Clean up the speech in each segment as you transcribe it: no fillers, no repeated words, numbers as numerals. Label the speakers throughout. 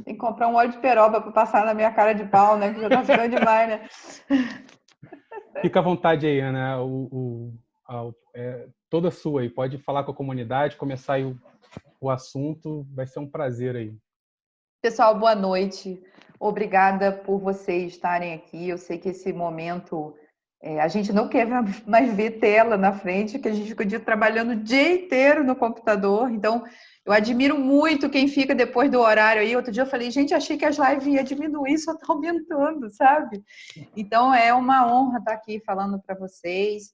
Speaker 1: Tem que comprar um óleo de peroba para passar na minha cara de pau, né? Que já tá ficando demais, né?
Speaker 2: Fica à vontade aí, Ana. Toda sua aí. Pode falar com a comunidade, começar aí o assunto. Vai ser um prazer aí.
Speaker 1: Pessoal, boa noite. Obrigada por vocês estarem aqui. Eu sei que esse momento a gente não quer mais ver tela na frente, que a gente fica o dia trabalhando o dia inteiro no computador. Então, eu admiro muito quem fica depois do horário aí. Outro dia eu falei, gente, achei que as lives iam diminuir, só está aumentando, sabe? Então, é uma honra estar aqui falando para vocês.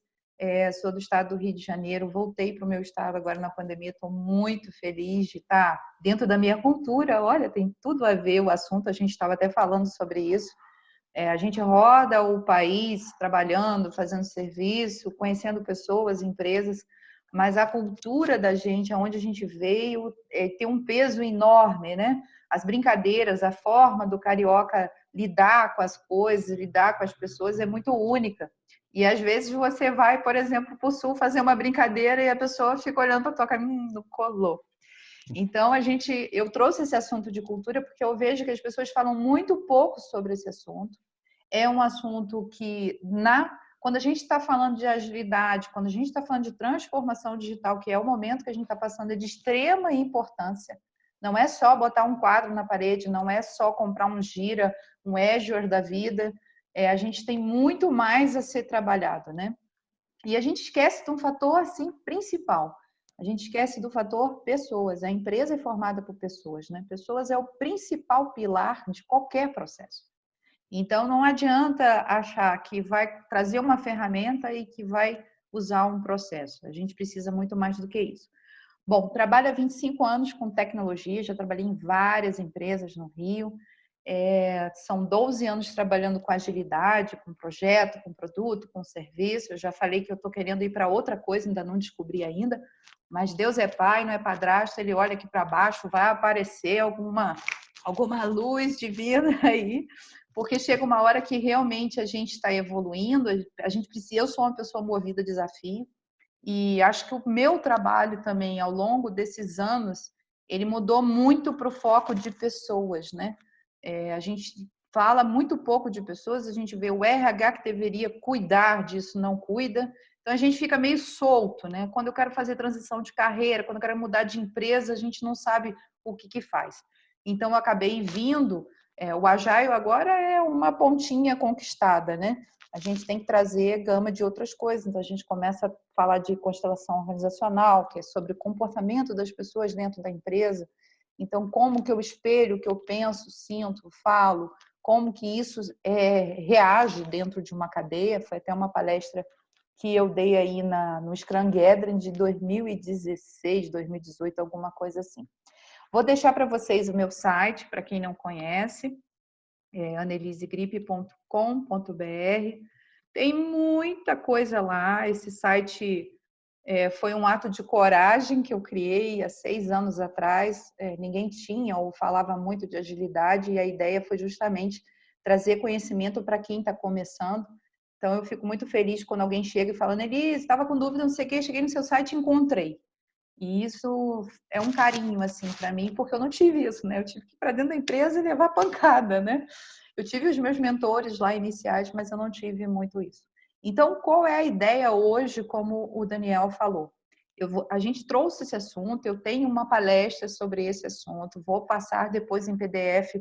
Speaker 1: Sou do estado do Rio de Janeiro, voltei para o meu estado agora na pandemia, estou muito feliz de estar dentro da minha cultura. Olha, tem tudo a ver o assunto, a gente estava até falando sobre isso. A gente roda o país trabalhando, fazendo serviço, conhecendo pessoas, empresas, mas a cultura da gente, aonde a gente veio, tem um peso enorme, né? As brincadeiras, a forma do carioca lidar com as coisas, lidar com as pessoas é muito única. E às vezes você vai, por exemplo, para o sul fazer uma brincadeira e a pessoa fica olhando para a tua cara, não colou. Então, eu trouxe esse assunto de cultura porque eu vejo que as pessoas falam muito pouco sobre esse assunto. É um assunto que, quando a gente está falando de agilidade, quando a gente está falando de transformação digital, que é o momento que a gente está passando, é de extrema importância. Não é só botar um quadro na parede, não é só comprar um Gira, um Azure da vida. A gente tem muito mais a ser trabalhado, né? E a gente esquece de um fator assim principal. A gente esquece do fator pessoas. A empresa é formada por pessoas, né? Pessoas é o principal pilar de qualquer processo. Então, não adianta achar que vai trazer uma ferramenta e que vai usar um processo. A gente precisa muito mais do que isso. Bom, trabalho há 25 anos com tecnologia, já trabalhei em várias empresas no Rio. São 12 anos trabalhando com agilidade, com projeto, com produto, com serviço. Eu já falei que eu estou querendo ir para outra coisa, ainda não descobri ainda. Mas Deus é pai, não é padrasto, ele olha aqui para baixo, vai aparecer alguma luz divina aí, porque chega uma hora que realmente a gente está evoluindo, a gente precisa, eu sou uma pessoa movida a desafio, e acho que o meu trabalho também, ao longo desses anos, ele mudou muito para o foco de pessoas, né? A gente fala muito pouco de pessoas, a gente vê o RH que deveria cuidar disso, não cuida. Então, a gente fica meio solto, né? Quando eu quero fazer transição de carreira, quando eu quero mudar de empresa, a gente não sabe o que faz. Então, eu acabei vindo. O Agile agora é uma pontinha conquistada, né? A gente tem que trazer gama de outras coisas. Então, a gente começa a falar de constelação organizacional, que é sobre o comportamento das pessoas dentro da empresa. Então, como que eu espelho o que eu penso, sinto, falo, como que isso reage dentro de uma cadeia. Foi até uma palestra que eu dei aí no Scrum Gathering de 2016, 2018, alguma coisa assim. Vou deixar para vocês o meu site, para quem não conhece, anelisegrip.com.br. Tem muita coisa lá. Esse site foi um ato de coragem que eu criei há 6 anos atrás. Ninguém tinha ou falava muito de agilidade e a ideia foi justamente trazer conhecimento para quem está começando. Então, eu fico muito feliz quando alguém chega e fala, Nelise, estava com dúvida, não sei o quê, cheguei no seu site e encontrei. E isso é um carinho, assim, para mim, porque eu não tive isso, né? Eu tive que ir para dentro da empresa e levar pancada, né? Eu tive os meus mentores lá iniciais, mas eu não tive muito isso. Então, qual é a ideia hoje, como o Daniel falou? A gente trouxe esse assunto, eu tenho uma palestra sobre esse assunto, vou passar depois em PDF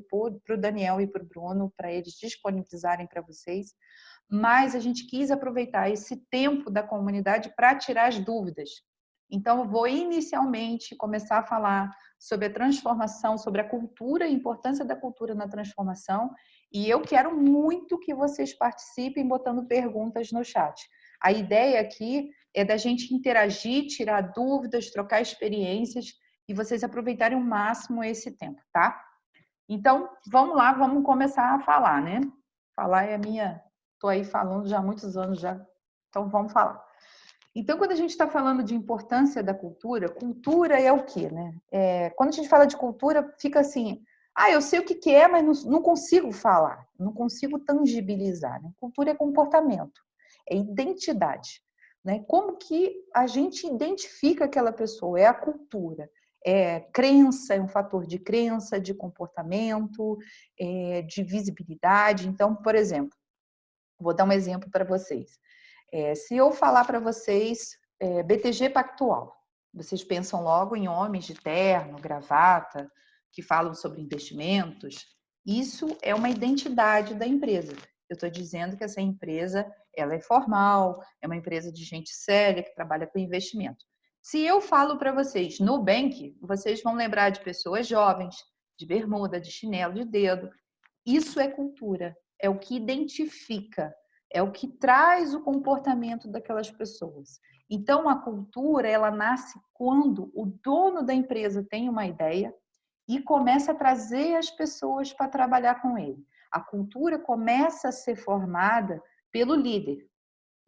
Speaker 1: para o Daniel e para o Bruno, para eles disponibilizarem para vocês, mas a gente quis aproveitar esse tempo da comunidade para tirar as dúvidas. Então, eu vou inicialmente começar a falar sobre a transformação, sobre a cultura, a importância da cultura na transformação, e eu quero muito que vocês participem botando perguntas no chat. A ideia aqui é da gente interagir, tirar dúvidas, trocar experiências e vocês aproveitarem o máximo esse tempo, tá? Então, vamos lá, vamos começar a falar, né? Falar é a minha... Estou aí falando já há muitos anos já, então vamos falar. Então, quando a gente está falando de importância da cultura, cultura é o quê, né? Quando a gente fala de cultura, fica assim, eu sei o que é, mas não consigo falar, não consigo tangibilizar. Né? Cultura é comportamento, é identidade. Né? Como que a gente identifica aquela pessoa? É a cultura. Crença é um fator de crença, de comportamento, de visibilidade. Então, por exemplo, vou dar um exemplo para vocês. Se eu falar para vocês BTG Pactual, vocês pensam logo em homens de terno, gravata, que falam sobre investimentos. Isso é uma identidade da empresa. Eu estou dizendo que essa empresa ela é formal, é uma empresa de gente séria que trabalha com investimento. Se eu falo para vocês Nubank, vocês vão lembrar de pessoas jovens, de bermuda, de chinelo, de dedo. Isso é cultura, é o que identifica, é o que traz o comportamento daquelas pessoas. Então, a cultura, ela nasce quando o dono da empresa tem uma ideia e começa a trazer as pessoas para trabalhar com ele. A cultura começa a ser formada pelo líder.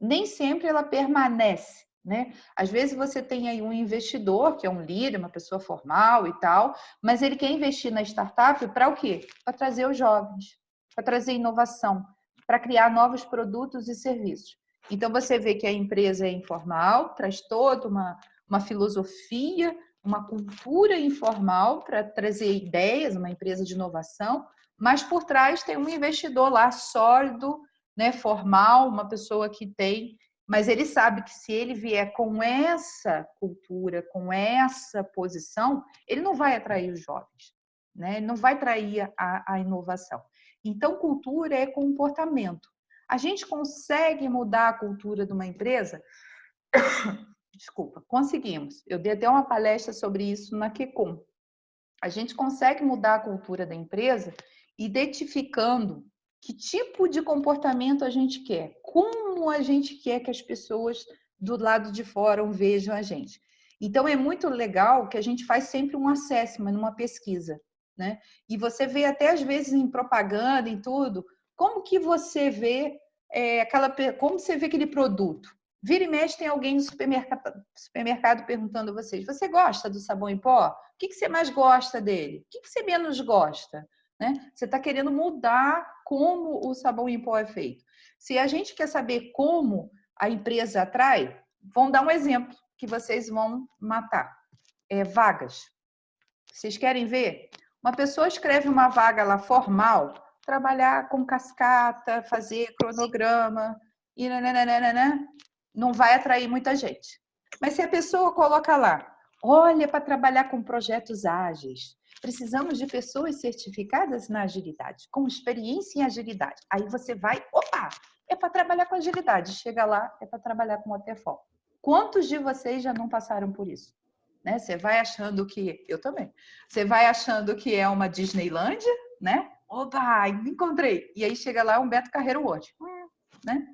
Speaker 1: Nem sempre ela permanece, né? Às vezes você tem aí um investidor, que é um líder, uma pessoa formal e tal, mas ele quer investir na startup para o quê? Para trazer os jovens, para trazer inovação, para criar novos produtos e serviços. Então, você vê que a empresa é informal, traz toda uma filosofia, uma cultura informal para trazer ideias, uma empresa de inovação, mas por trás tem um investidor lá sólido, né, formal, uma pessoa que tem, mas ele sabe que se ele vier com essa cultura, com essa posição, ele não vai atrair os jovens, né? Ele não vai atrair a inovação. Então, cultura é comportamento. A gente consegue mudar a cultura de uma empresa? Desculpa, conseguimos. Eu dei até uma palestra sobre isso na QCon. A gente consegue mudar a cultura da empresa identificando que tipo de comportamento a gente quer, como a gente quer que as pessoas do lado de fora vejam a gente. Então, é muito legal que a gente faz sempre um assessment, uma pesquisa, né? E você vê até às vezes em propaganda, em tudo, como que você vê como você vê aquele produto. Vira e mexe, tem alguém no supermercado perguntando a vocês: você gosta do sabão em pó? O que você mais gosta dele? O que você menos gosta? Né? Você está querendo mudar como o sabão em pó é feito. Se a gente quer saber como a empresa atrai, vão dar um exemplo que vocês vão matar. Vagas. Vocês querem ver? Uma pessoa escreve uma vaga lá formal, trabalhar com cascata, fazer cronograma, e nananana, não vai atrair muita gente. Mas se a pessoa coloca lá, olha, para trabalhar com projetos ágeis, precisamos de pessoas certificadas na agilidade, com experiência em agilidade. Aí você vai, opa, é para trabalhar com agilidade. Chega lá, é para trabalhar com waterfall. Quantos de vocês já não passaram por isso? Né? Você vai achando que... Eu também. Você vai achando que é uma Disneylândia, né? Opa, encontrei. E aí chega lá um Beto Carreiro World, né?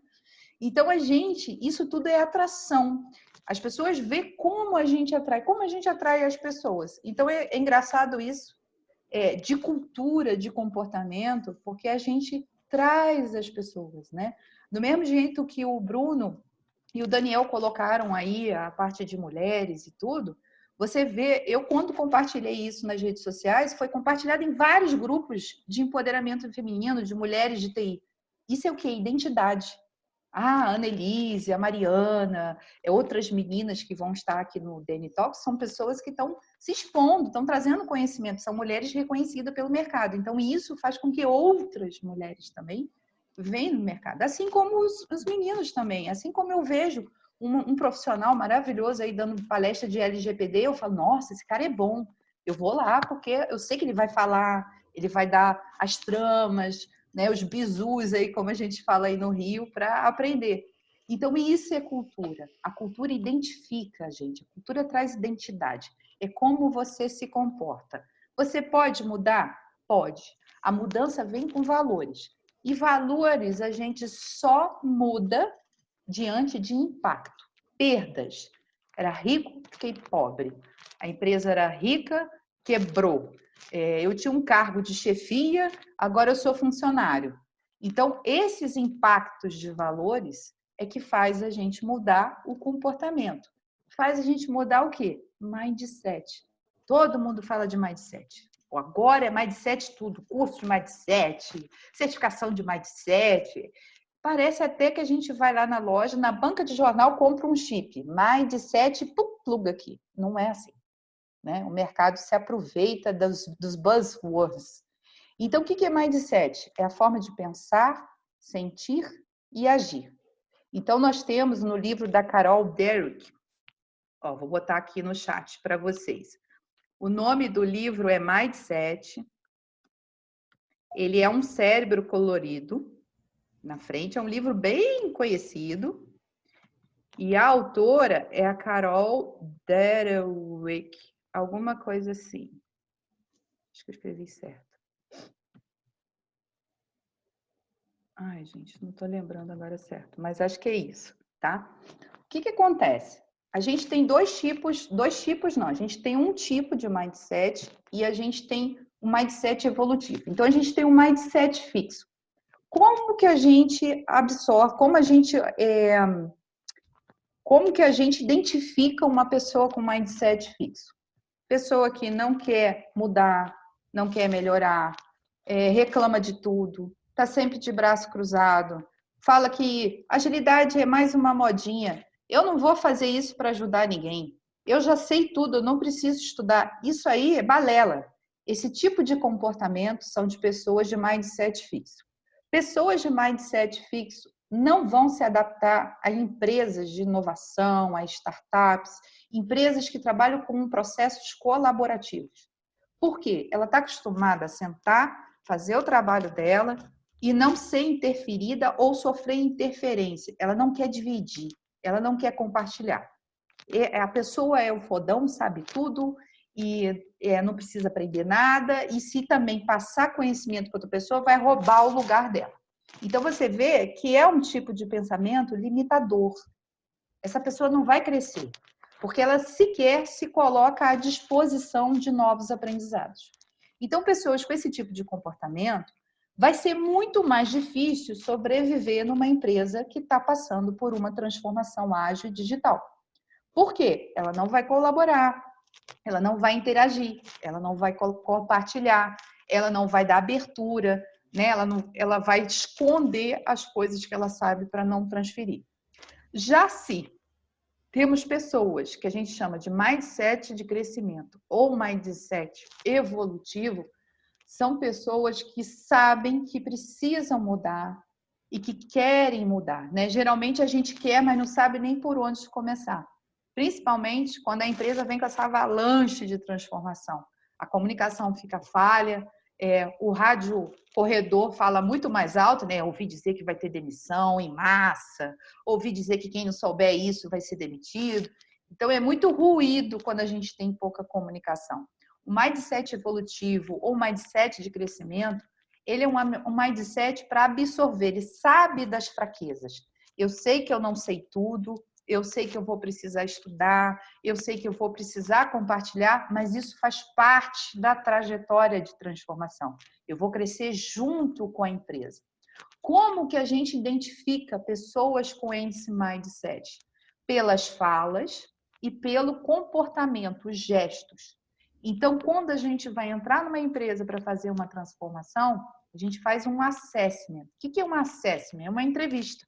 Speaker 1: Então, isso tudo é atração. As pessoas veem como a gente atrai as pessoas. Então, é engraçado isso, de cultura, de comportamento, porque a gente traz as pessoas, né? Do mesmo jeito que o Bruno e o Daniel colocaram aí a parte de mulheres e tudo, você vê, eu quando compartilhei isso nas redes sociais, foi compartilhado em vários grupos de empoderamento feminino, de mulheres de TI. Isso é o quê? Identidade. A Annelise, a Mariana, outras meninas que vão estar aqui no DN Talks, são pessoas que estão se expondo, estão trazendo conhecimento, são mulheres reconhecidas pelo mercado. Então, isso faz com que outras mulheres também venham no mercado. Assim como os meninos também. Assim como eu vejo um profissional maravilhoso aí dando palestra de LGPD, eu falo, nossa, esse cara é bom. Eu vou lá porque eu sei que ele vai falar, ele vai dar as tramas, né, os bizus aí, como a gente fala aí no Rio, para aprender. Então, isso é cultura. A cultura identifica a gente. A cultura traz identidade. É como você se comporta. Você pode mudar? Pode. A mudança vem com valores. E valores a gente só muda diante de impacto. Perdas. Era rico, fiquei pobre. A empresa era rica, quebrou. Eu tinha um cargo de chefia, agora eu sou funcionário. Então, esses impactos de valores é que faz a gente mudar o comportamento. Faz a gente mudar o quê? Mindset. Todo mundo fala de mindset. Agora é mindset tudo, curso de mindset, certificação de mindset. Parece até que a gente vai lá na loja, na banca de jornal, compra um chip. Mindset, pluga aqui. Não é assim. né? O mercado se aproveita dos buzzwords. Então, o que é mindset? É a forma de pensar, sentir e agir. Então, nós temos no livro da Carol Dweck, vou botar aqui no chat para vocês. O nome do livro é Mindset. Ele é um cérebro colorido. Na frente é um livro bem conhecido. E a autora é a Carol Dweck, alguma coisa assim. Acho que eu escrevi certo. Ai, gente, não estou lembrando agora certo, mas acho que é isso, tá? O que acontece? A gente tem dois tipos não, a gente tem um tipo de mindset e a gente tem um mindset evolutivo. Então, a gente tem um mindset fixo. Como que a gente absorve, como que a gente identifica uma pessoa com mindset fixo? Pessoa que não quer mudar, não quer melhorar, reclama de tudo, está sempre de braço cruzado, fala que agilidade é mais uma modinha. Eu não vou fazer isso para ajudar ninguém. Eu já sei tudo, eu não preciso estudar. Isso aí é balela. Esse tipo de comportamento são de pessoas de mindset fixo. Pessoas de mindset fixo não vão se adaptar a empresas de inovação, a startups, empresas que trabalham com processos colaborativos. Por quê? Ela está acostumada a sentar, fazer o trabalho dela e não ser interferida ou sofrer interferência. Ela não quer dividir, ela não quer compartilhar. A pessoa é o fodão, sabe tudo e não precisa aprender nada, e se também passar conhecimento para outra pessoa, vai roubar o lugar dela. Então, você vê que é um tipo de pensamento limitador. Essa pessoa não vai crescer, porque ela sequer se coloca à disposição de novos aprendizados. Então, pessoas com esse tipo de comportamento, vai ser muito mais difícil sobreviver numa empresa que está passando por uma transformação ágil e digital. Por quê? Ela não vai colaborar, ela não vai interagir, ela não vai compartilhar, ela não vai dar abertura, né? Ela vai esconder as coisas que ela sabe para não transferir. Já se temos pessoas que a gente chama de mindset de crescimento ou mindset evolutivo, são pessoas que sabem que precisam mudar e que querem mudar, né? Geralmente a gente quer, mas não sabe nem por onde começar. Principalmente quando a empresa vem com essa avalanche de transformação. A comunicação fica falha, o rádio corredor fala muito mais alto, né? Ouvi dizer que vai ter demissão em massa, ouvi dizer que quem não souber isso vai ser demitido. Então, é muito ruído quando a gente tem pouca comunicação. O mindset evolutivo ou mindset de crescimento, ele é um mindset para absorver, ele sabe das fraquezas. Eu sei que eu não sei tudo, eu sei que eu vou precisar estudar, eu sei que eu vou precisar compartilhar, mas isso faz parte da trajetória de transformação. Eu vou crescer junto com a empresa. Como que a gente identifica pessoas com esse mindset? Pelas falas e pelo comportamento, os gestos. Então, quando a gente vai entrar numa empresa para fazer uma transformação, a gente faz um assessment. O que é um assessment? É uma entrevista.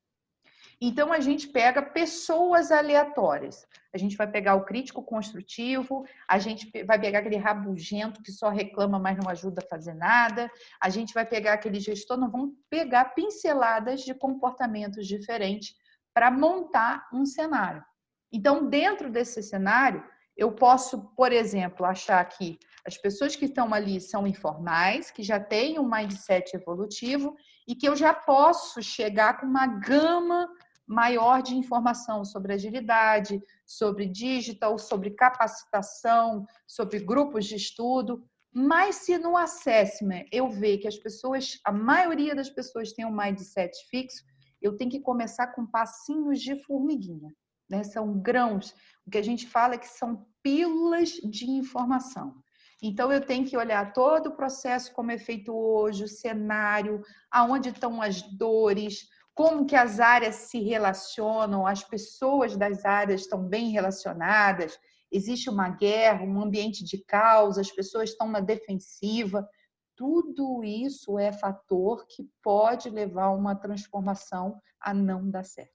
Speaker 1: Então, a gente pega pessoas aleatórias. A gente vai pegar o crítico construtivo, a gente vai pegar aquele rabugento que só reclama, mas não ajuda a fazer nada. A gente vai pegar aquele gestor, nós vamos pegar pinceladas de comportamentos diferentes para montar um cenário. Então, dentro desse cenário, eu posso, por exemplo, achar que as pessoas que estão ali são informais, que já têm um mindset evolutivo e que eu já posso chegar com uma gama maior de informação sobre agilidade, sobre digital, sobre capacitação, sobre grupos de estudo. Mas se no assessment eu ver que as pessoas, a maioria das pessoas tem um mindset fixo, eu tenho que começar com passinhos de formiguinha, né? São grãos. O que a gente fala é que são pílulas de informação. Então, eu tenho que olhar todo o processo como é feito hoje, o cenário, aonde estão as dores, como que as áreas se relacionam, as pessoas das áreas estão bem relacionadas, existe uma guerra, um ambiente de caos, as pessoas estão na defensiva. Tudo isso é fator que pode levar uma transformação a não dar certo.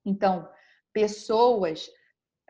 Speaker 1: Então, pessoas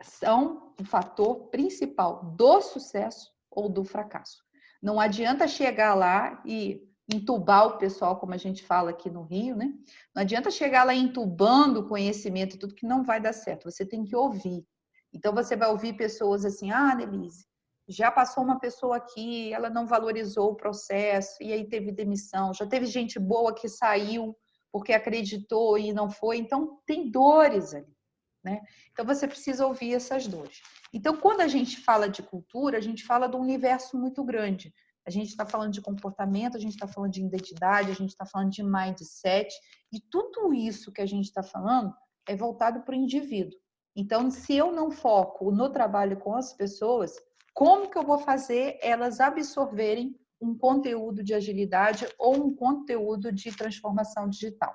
Speaker 1: são o fator principal do sucesso ou do fracasso. Não adianta chegar lá e entubar o pessoal, como a gente fala aqui no Rio, né? Não adianta chegar lá entubando conhecimento e tudo, que não vai dar certo. Você tem que ouvir. Então, você vai ouvir pessoas assim, Annelise, já passou uma pessoa aqui, ela não valorizou o processo, e aí teve demissão. Já teve gente boa que saiu porque acreditou e não foi. Então, tem dores ali, né? Então, você precisa ouvir essas dores. Então, quando a gente fala de cultura, a gente fala de um universo muito grande. A gente está falando de comportamento, a gente está falando de identidade, a gente está falando de mindset, e tudo isso que a gente está falando é voltado para o indivíduo. Então, se eu não foco no trabalho com as pessoas, como que eu vou fazer elas absorverem um conteúdo de agilidade ou um conteúdo de transformação digital?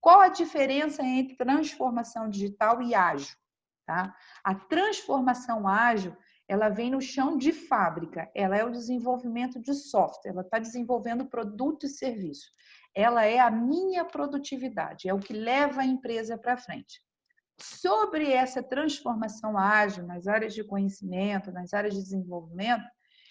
Speaker 1: Qual a diferença entre transformação digital e ágil? Tá? A transformação ágil, ela vem no chão de fábrica, ela é o desenvolvimento de software, ela está desenvolvendo produto e serviço. Ela é a minha produtividade, é o que leva a empresa para frente. Sobre essa transformação ágil nas áreas de conhecimento, nas áreas de desenvolvimento,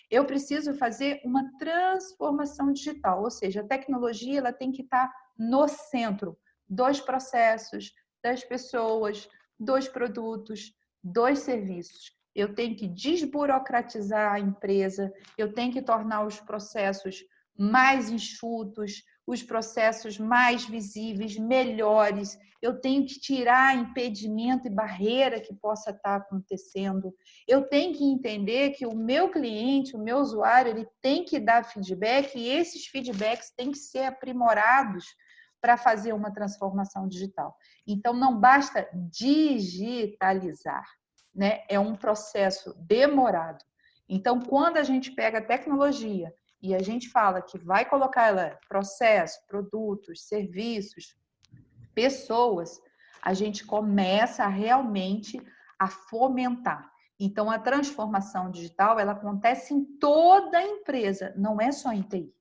Speaker 1: eu preciso fazer uma transformação digital, ou seja, a tecnologia ela tem que estar no centro dos processos, das pessoas, dos produtos, dos serviços. Eu tenho que desburocratizar a empresa, eu tenho que tornar os processos mais enxutos, os processos mais visíveis, melhores. Eu tenho que tirar impedimento e barreira que possa estar acontecendo. Eu tenho que entender que o meu cliente, o meu usuário, ele tem que dar feedback e esses feedbacks têm que ser aprimorados para fazer uma transformação digital. Então, não basta digitalizar, né? É um processo demorado. Então, quando a gente pega a tecnologia e a gente fala que vai colocar ela processo, produtos, serviços, pessoas, a gente começa realmente a fomentar. Então, a transformação digital, ela acontece em toda a empresa, não é só em TI.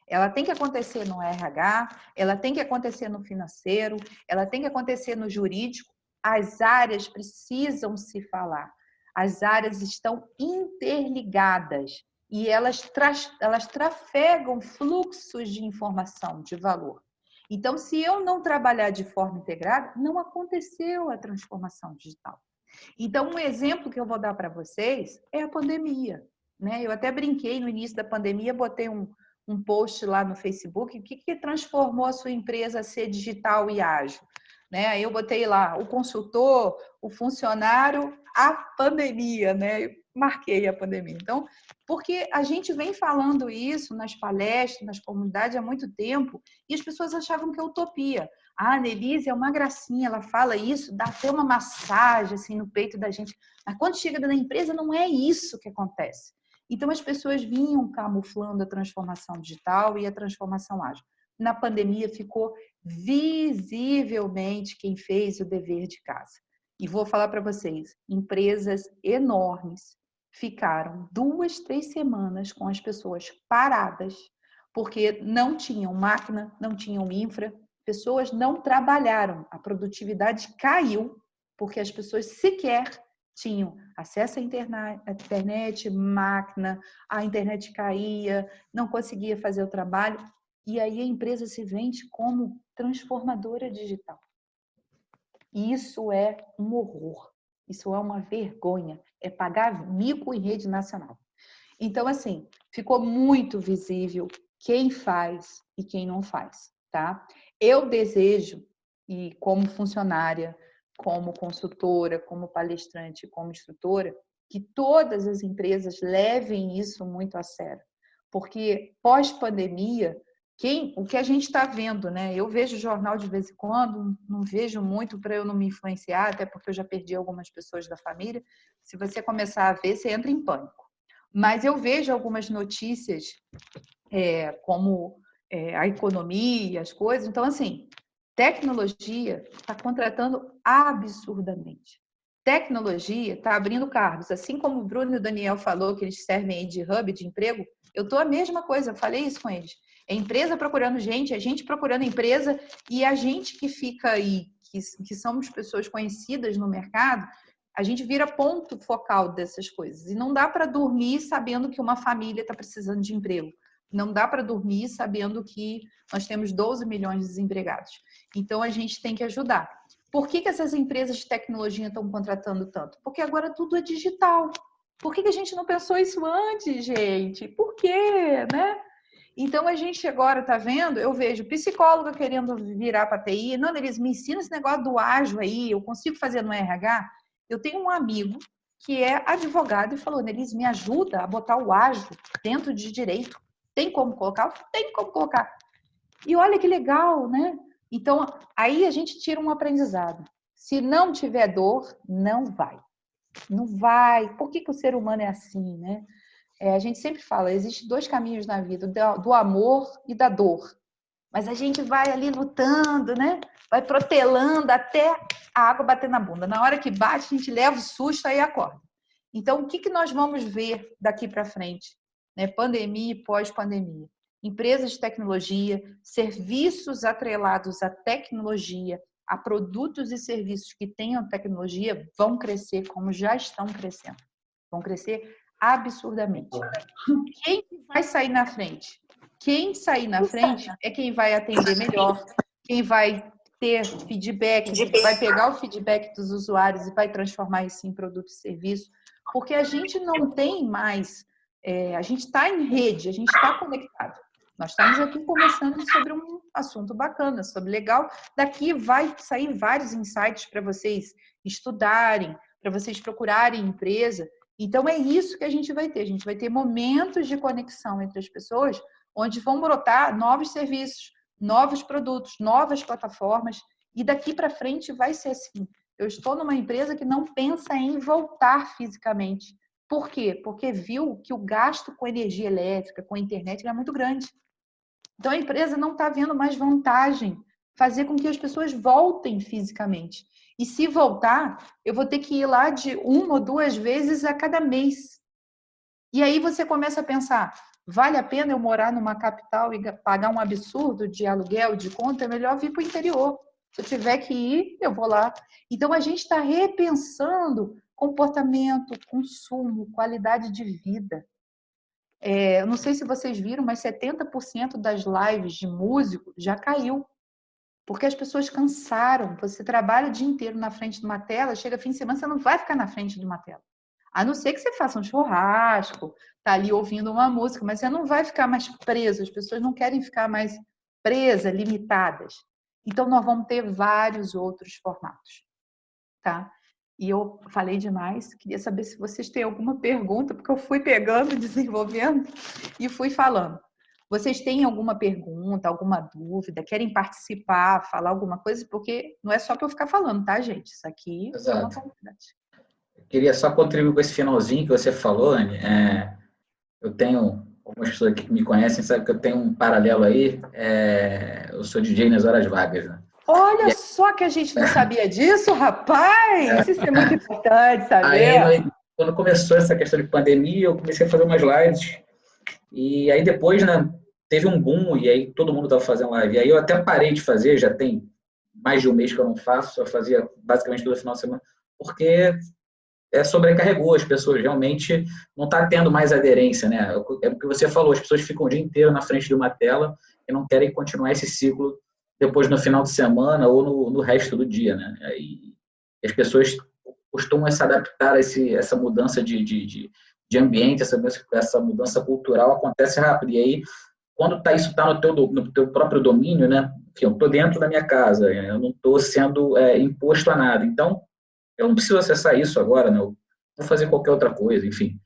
Speaker 1: Ela tem que acontecer no RH, ela tem que acontecer no financeiro, ela tem que acontecer no jurídico. As áreas precisam se falar. As áreas estão interligadas e elas trafegam fluxos de informação, de valor. Então, se eu não trabalhar de forma integrada, não aconteceu a transformação digital. Então, um exemplo que eu vou dar para vocês é a pandemia, né? Eu até brinquei no início da pandemia, botei um post lá no Facebook, o que transformou a sua empresa a ser digital e ágil? Né? Eu botei lá o consultor, o funcionário, a pandemia, né? Eu marquei a pandemia. Então, porque a gente vem falando isso nas palestras, nas comunidades há muito tempo, e as pessoas achavam que é utopia. A Annelise é uma gracinha, ela fala isso, dá até uma massagem assim, no peito da gente. Mas quando chega na empresa, não é isso que acontece. Então, as pessoas vinham camuflando a transformação digital e a transformação ágil. Na pandemia, ficou visivelmente quem fez o dever de casa. E vou falar para vocês, empresas enormes ficaram 2, 3 semanas com as pessoas paradas, porque não tinham máquina, não tinham infra, pessoas não trabalharam, a produtividade caiu, porque as pessoas sequer tinham acesso à internet, máquina, a internet caía, não conseguia fazer o trabalho, e aí a empresa se vende como transformadora digital. E isso é um horror, isso é uma vergonha, é pagar mico em rede nacional. Então, assim, ficou muito visível quem faz e quem não faz, tá? Eu desejo, e como funcionária, como consultora, como palestrante, como instrutora, que todas as empresas levem isso muito a sério. Porque pós-pandemia, o que a gente está vendo, né? Eu vejo jornal de vez em quando, não vejo muito para eu não me influenciar, até porque eu já perdi algumas pessoas da família. Se você começar a ver, você entra em pânico. Mas eu vejo algumas notícias como a economia, as coisas. Então, assim, tecnologia está contratando absurdamente. Tecnologia está abrindo cargos. Assim como o Bruno e o Daniel falou que eles servem aí de hub de emprego, eu estou a mesma coisa, eu falei isso com eles. É empresa procurando gente, é gente procurando empresa, e a gente que fica aí, que somos pessoas conhecidas no mercado, A gente vira ponto focal dessas coisas. E não dá para dormir sabendo que uma família está precisando de emprego. Não dá para dormir sabendo que nós temos 12 milhões de desempregados. Então, a gente tem que ajudar. Por que essas empresas de tecnologia estão contratando tanto? Porque agora tudo é digital. Por que a gente não pensou isso antes, gente? Por quê, né? Então, a gente agora está vendo, eu vejo psicóloga querendo virar para a TI. Não, eles me ensinam esse negócio do ágil aí, eu consigo fazer no RH. Eu tenho um amigo que é advogado e falou, Nelise, me ajuda a botar o ágil dentro de direito. Tem como colocar? Tem como colocar. E olha que legal, né? Então, aí a gente tira um aprendizado. Se não tiver dor, não vai. Não vai. Por que o ser humano é assim, né? A gente sempre fala, existem 2 caminhos na vida, do amor e da dor. Mas a gente vai ali lutando, né? Vai protelando até a água bater na bunda. Na hora que bate, a gente leva o susto e acorda. Então, o que nós vamos ver daqui para frente? Né? Pandemia e pós-pandemia. Empresas de tecnologia, serviços atrelados à tecnologia, a produtos e serviços que tenham tecnologia, vão crescer como já estão crescendo. Vão crescer absurdamente. Quem vai sair na frente? Quem sair na frente é quem vai atender melhor, quem vai ter feedback, vai pegar o feedback dos usuários e vai transformar isso em produto e serviço, porque a gente não tem mais, a gente está em rede, a gente está conectado. Nós estamos aqui conversando sobre um assunto bacana, sobre legal. Daqui vai sair vários insights para vocês estudarem, para vocês procurarem empresa. Então, é isso que a gente vai ter. A gente vai ter momentos de conexão entre as pessoas, onde vão brotar novos serviços, novos produtos, novas plataformas. E daqui para frente vai ser assim. Eu estou numa empresa que não pensa em voltar fisicamente. Por quê? Porque viu que o gasto com energia elétrica, com a internet, é muito grande. Então, a empresa não está vendo mais vantagem fazer com que as pessoas voltem fisicamente. E se voltar, eu vou ter que ir lá de 1 ou 2 vezes a cada mês. E aí você começa a pensar, vale a pena eu morar numa capital e pagar um absurdo de aluguel, de conta? É melhor vir para o interior. Se eu tiver que ir, eu vou lá. Então, a gente está repensando comportamento, consumo, qualidade de vida. Eu não sei se vocês viram, mas 70% das lives de músico já caiu. Porque as pessoas cansaram. Você trabalha o dia inteiro na frente de uma tela, chega fim de semana, você não vai ficar na frente de uma tela. A não ser que você faça um churrasco, tá ali ouvindo uma música, mas você não vai ficar mais preso. As pessoas não querem ficar mais presas, limitadas. Então, nós vamos ter vários outros formatos, tá? E eu falei demais, queria saber se vocês têm alguma pergunta, porque eu fui pegando, desenvolvendo e fui falando. Vocês têm alguma pergunta, alguma dúvida, querem participar, falar alguma coisa? Porque não é só para eu ficar falando, tá, gente? Isso aqui é uma comunidade.
Speaker 3: Eu queria só contribuir com esse finalzinho que você falou, Anne. Eu tenho, algumas pessoas aqui que me conhecem sabem que eu tenho um paralelo aí. Eu sou DJ nas horas vagas, né?
Speaker 1: Olha só que a gente não sabia disso, rapaz! Isso é muito importante saber.
Speaker 3: Aí, quando começou essa questão de pandemia, eu comecei a fazer umas lives. E aí depois, né, teve um boom e aí todo mundo estava fazendo live. E aí eu até parei de fazer, já tem mais de um mês que eu não faço, eu fazia basicamente todo final de semana, porque sobrecarregou as pessoas, realmente não está tendo mais aderência, né? É o que você falou, as pessoas ficam o dia inteiro na frente de uma tela e não querem continuar esse ciclo depois no final de semana ou no resto do dia, né? E as pessoas costumam se adaptar a essa mudança de ambiente, essa mudança cultural acontece rápido. E aí, quando isso está no teu próprio domínio, né? Eu estou dentro da minha casa, eu não estou sendo imposto a nada. Então, eu não preciso acessar isso agora, né? Eu vou fazer qualquer outra coisa, enfim.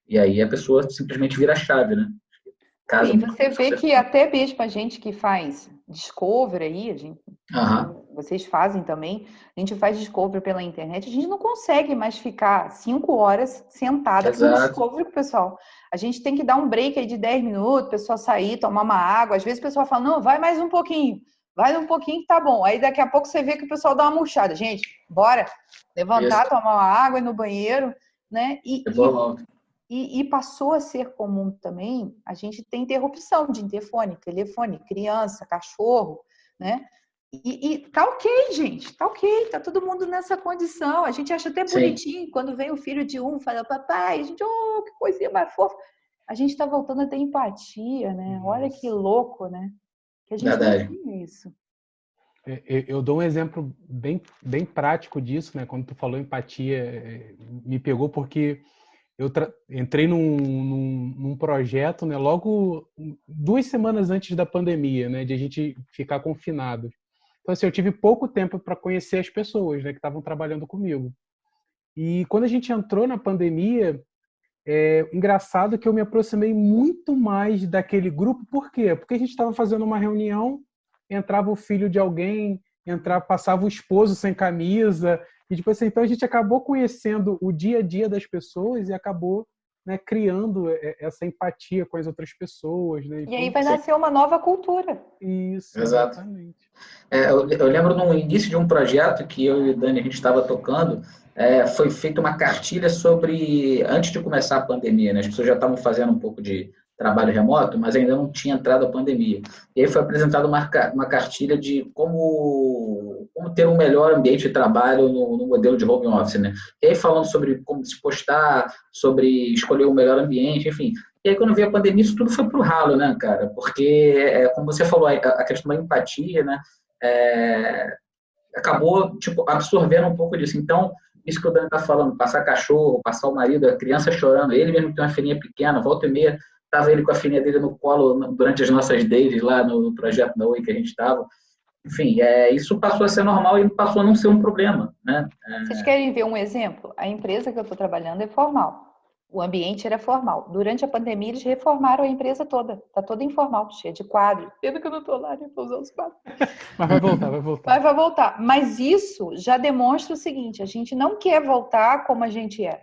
Speaker 3: E aí a pessoa simplesmente vira a chave, né?
Speaker 1: E você vê que até mesmo a gente que faz discovery aí, vocês fazem também, a gente faz discovery pela internet, a gente não consegue mais ficar 5 horas sentada com discovery com o pessoal. A gente tem que dar um break aí de 10 minutos, o pessoal sair, tomar uma água. Às vezes o pessoal fala, não, vai mais um pouquinho. Vai um pouquinho que tá bom. Aí daqui a pouco você vê que o pessoal dá uma murchada. Gente, bora levantar, tomar uma água, ir no banheiro, né? E passou a ser comum também, a gente tem interrupção de interfone, telefone, criança, cachorro, né? E tá ok, gente, tá ok, tá todo mundo nessa condição. A gente acha até bonitinho quando vem o filho de um, fala, papai, a gente, oh, que coisinha mais fofa. A gente tá voltando a ter empatia, né? Olha que louco, né? Que a gente não tinha isso.
Speaker 2: Eu dou um exemplo bem prático disso, né? Quando tu falou empatia, me pegou porque eu entrei num projeto, né? Logo 2 semanas antes da pandemia, né? De a gente ficar confinado. Então, assim, eu tive pouco tempo para conhecer as pessoas, né? Que estavam trabalhando comigo. E quando a gente entrou na pandemia, engraçado que eu me aproximei muito mais daquele grupo. Por quê? Porque a gente estava fazendo uma reunião, entrava o filho de alguém, passava o esposo sem camisa, e tipo assim, então a gente acabou conhecendo o dia a dia das pessoas e acabou, né, criando essa empatia com as outras pessoas, né?
Speaker 1: E aí vai nascer uma nova cultura.
Speaker 2: Isso,
Speaker 3: Exato.
Speaker 2: exatamente.
Speaker 3: Eu lembro no início de um projeto que eu e o Dani a gente estava tocando, foi feita uma cartilha sobre, antes de começar a pandemia, né? As pessoas já estavam fazendo um pouco de trabalho remoto, mas ainda não tinha entrado a pandemia. E aí foi apresentada uma cartilha de como ter um melhor ambiente de trabalho no modelo de home office, né? E aí falando sobre como se postar, sobre escolher o melhor ambiente, enfim. E aí, quando veio a pandemia, isso tudo foi pro ralo, né, cara? Porque, como você falou, a questão da empatia, né? Acabou, tipo, absorvendo um pouco disso. Então, isso que o Dani está falando, passar cachorro, passar o marido, a criança chorando, ele mesmo tem uma filhinha pequena, volta e meia, estava ele com a filhinha dele no colo durante as nossas dailies lá no projeto da Oi que a gente estava. Enfim, isso passou a ser normal e passou a não ser um problema, né?
Speaker 1: Vocês querem ver um exemplo? A empresa que eu estou trabalhando é formal. O ambiente era formal. Durante a pandemia, eles reformaram a empresa toda. Está toda informal, cheia de quadros. Pena que eu não estou lá, nem para usar os quadros.
Speaker 2: Mas vai voltar, vai voltar.
Speaker 1: Vai voltar. Mas isso já demonstra o seguinte, a gente não quer voltar como a gente era.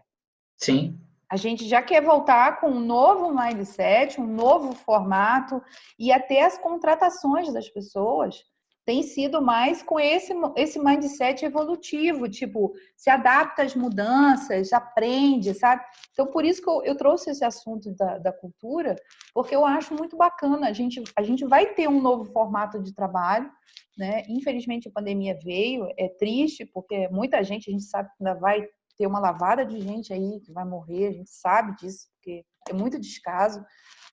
Speaker 3: Sim.
Speaker 1: A gente já quer voltar com um novo mindset, um novo formato, e até as contratações das pessoas têm sido mais com esse mindset evolutivo, tipo, se adapta às mudanças, aprende, sabe? Então, por isso que eu trouxe esse assunto da cultura, porque eu acho muito bacana. A gente vai ter um novo formato de trabalho, né? Infelizmente, a pandemia veio, é triste, porque muita gente, a gente sabe que ainda vai ter uma lavada de gente aí que vai morrer, a gente sabe disso, porque é muito descaso.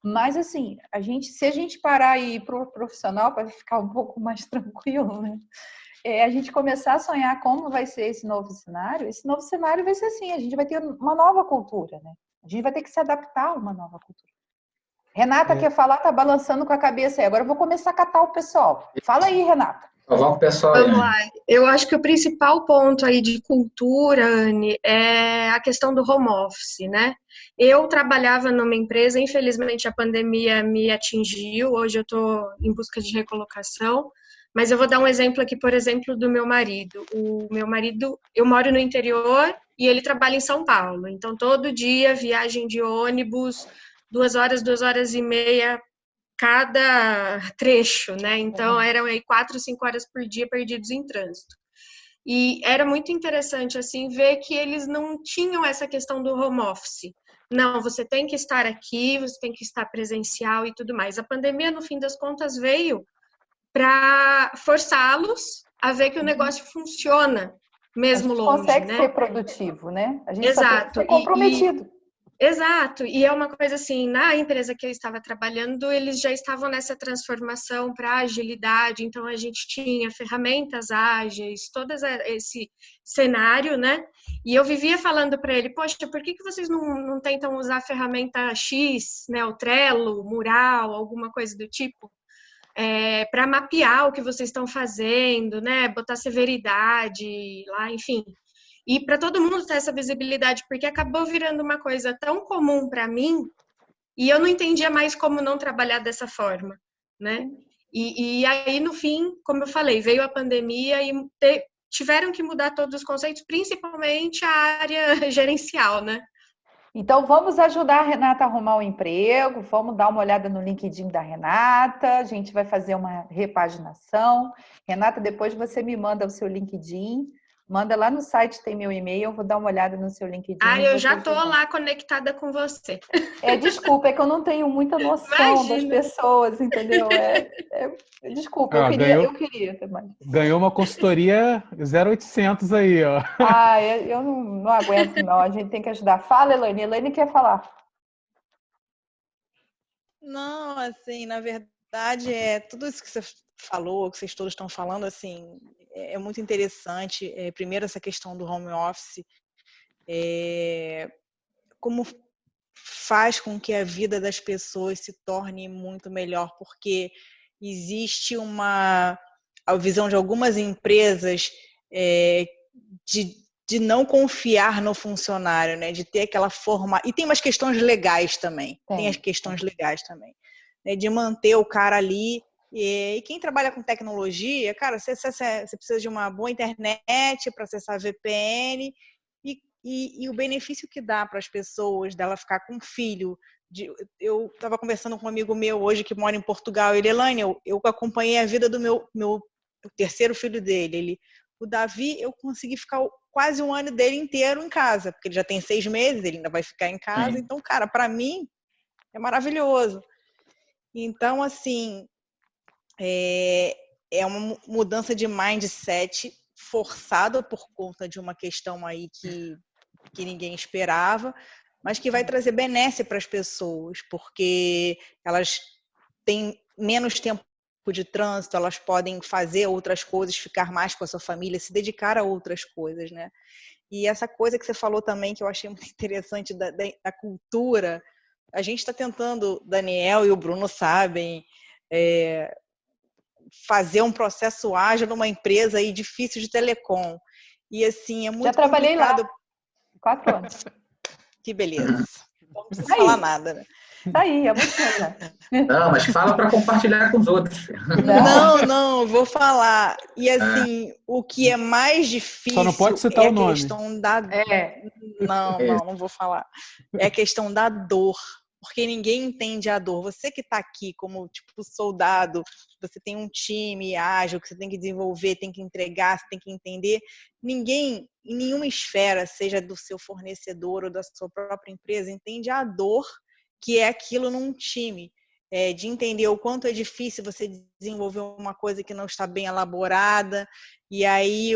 Speaker 1: Mas, assim, se a gente parar e ir para o profissional para ficar um pouco mais tranquilo, né? A gente começar a sonhar como vai ser esse novo cenário vai ser assim, a gente vai ter uma nova cultura, né? A gente vai ter que se adaptar a uma nova cultura. Renata quer falar, tá balançando com a cabeça aí. Agora eu vou começar a catar o pessoal. Fala aí, Renata.
Speaker 3: Vamos, pessoal.
Speaker 4: Vamos lá. Eu acho que o principal ponto aí de cultura, Anne, é a questão do home office, né? Eu trabalhava numa empresa, infelizmente a pandemia me atingiu, hoje eu estou em busca de recolocação, mas eu vou dar um exemplo aqui, por exemplo, do meu marido. O meu marido, eu moro no interior e ele trabalha em São Paulo, então todo dia viagem de ônibus, 2 horas e meia cada trecho, né? Então, eram aí 4, 5 horas por dia perdidos em trânsito. E era muito interessante, assim, ver que eles não tinham essa questão do home office. Não, você tem que estar aqui, você tem que estar presencial e tudo mais. A pandemia, no fim das contas, veio para forçá-los a ver que o negócio funciona, mesmo longe,
Speaker 1: consegue
Speaker 4: né?
Speaker 1: ser produtivo, né? A gente
Speaker 4: Exato.
Speaker 1: só tem que ser comprometido.
Speaker 4: Exato, e é uma coisa assim, na empresa que eu estava trabalhando, eles já estavam nessa transformação para agilidade, então a gente tinha ferramentas ágeis, todo esse cenário, né? E eu vivia falando para ele, poxa, por que vocês não tentam usar a ferramenta X, né? O Trello, Mural, alguma coisa do tipo, para mapear o que vocês estão fazendo, né? Botar severidade lá, enfim. E para todo mundo ter essa visibilidade, porque acabou virando uma coisa tão comum para mim, e eu não entendia mais como não trabalhar dessa forma, né? E aí, no fim, como eu falei, veio a pandemia e tiveram que mudar todos os conceitos, principalmente a área gerencial, né?
Speaker 1: Então, vamos ajudar a Renata a arrumar um emprego, vamos dar uma olhada no LinkedIn da Renata, a gente vai fazer uma repaginação. Renata, depois você me manda o seu LinkedIn, Manda lá no site, tem meu e-mail, eu vou dar uma olhada no seu LinkedIn.
Speaker 4: Eu já tô lá conectada com você.
Speaker 1: Desculpa, é que eu não tenho muita noção das pessoas, entendeu? Desculpa, eu queria ter mais.
Speaker 2: Ganhou uma consultoria 0800 aí, ó.
Speaker 1: Eu não aguento, não. A gente tem que ajudar. Fala, Elaine. Elaine quer falar.
Speaker 5: Não, assim, na verdade, tudo isso que você falou, que vocês todos estão falando, assim, é muito interessante. Primeiro, essa questão do home office, como faz com que a vida das pessoas se torne muito melhor, porque existe a visão de algumas empresas de não confiar no funcionário, né? De ter aquela forma... E tem umas questões legais também. Tem as questões legais também. Né? De manter o cara ali. E quem trabalha com tecnologia, cara, você precisa de uma boa internet para acessar VPN e o benefício que dá para as pessoas dela ficar com filho. Eu estava conversando com um amigo meu hoje que mora em Portugal. Ele, Elaine, eu acompanhei a vida do meu terceiro filho dele. O Davi, eu consegui ficar quase um ano dele inteiro em casa, porque ele já tem 6 meses, ele ainda vai ficar em casa. Então, cara, para mim é maravilhoso. Então, assim, é uma mudança de mindset forçada por conta de uma questão aí que ninguém esperava, mas que vai trazer benesse para as pessoas, porque elas têm menos tempo de trânsito, elas podem fazer outras coisas, ficar mais com a sua família, se dedicar a outras coisas, né? E essa coisa que você falou também, que eu achei muito interessante da cultura, a gente está tentando, Daniel e o Bruno sabem, fazer um processo ágil numa empresa aí difícil de telecom. E assim, é muito
Speaker 1: Já trabalhei
Speaker 5: complicado.
Speaker 1: Lá 4 anos.
Speaker 5: Que beleza. Não precisa falar nada, né?
Speaker 1: Tá aí, é muito bom.
Speaker 3: Não, mas fala para compartilhar com os outros.
Speaker 5: Não, vou falar. E assim, o que é mais difícil
Speaker 2: só não pode citar o nome.
Speaker 5: A questão da... Não vou falar. É a questão da dor. Porque ninguém entende a dor. Você que está aqui como tipo soldado, você tem um time ágil que você tem que desenvolver, tem que entregar, você tem que entender. Ninguém, em nenhuma esfera, seja do seu fornecedor ou da sua própria empresa, entende a dor que é aquilo num time. De entender o quanto é difícil você desenvolver uma coisa que não está bem elaborada, e aí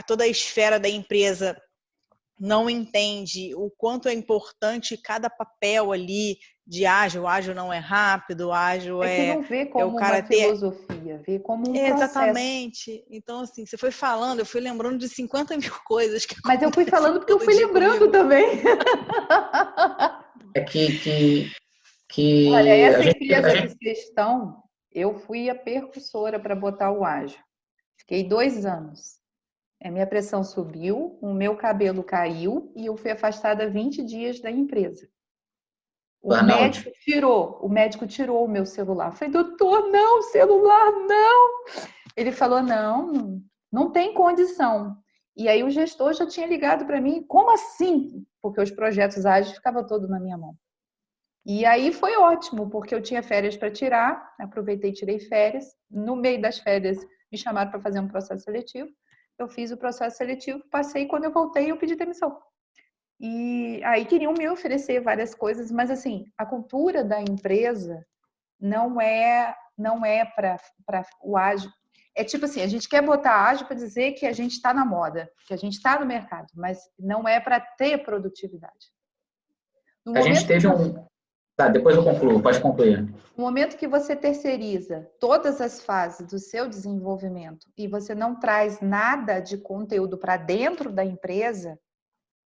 Speaker 5: toda a esfera da empresa não entende o quanto é importante cada papel ali de ágil. Ágil não é rápido, ágil
Speaker 1: que não vê como o cara uma filosofia, vê como um
Speaker 5: Exatamente.
Speaker 1: Processo.
Speaker 5: Então, assim, você foi falando, eu fui lembrando de 50 mil coisas.
Speaker 1: Mas eu fui falando porque eu fui lembrando também. Olha, essa empresa que vocês estão, eu fui a percussora para botar o ágil. Fiquei 2 anos. A minha pressão subiu, o meu cabelo caiu e eu fui afastada 20 dias da empresa. O médico tirou o meu celular. Eu falei, doutor, não, celular, não. Ele falou, não tem condição. E aí o gestor já tinha ligado para mim, como assim? Porque os projetos ágeis ficavam todos na minha mão. E aí foi ótimo, porque eu tinha férias para tirar, aproveitei e tirei férias. No meio das férias, me chamaram para fazer um processo seletivo. Eu fiz o processo seletivo, passei, quando eu voltei, eu pedi demissão. E aí queriam me oferecer várias coisas, mas assim, a cultura da empresa não é para o ágil. É tipo assim, a gente quer botar ágil para dizer que a gente está na moda, que a gente está no mercado, mas não é para ter produtividade.
Speaker 3: A gente teve Tá, depois eu concluo, pode concluir.
Speaker 1: No momento que você terceiriza todas as fases do seu desenvolvimento e você não traz nada de conteúdo para dentro da empresa,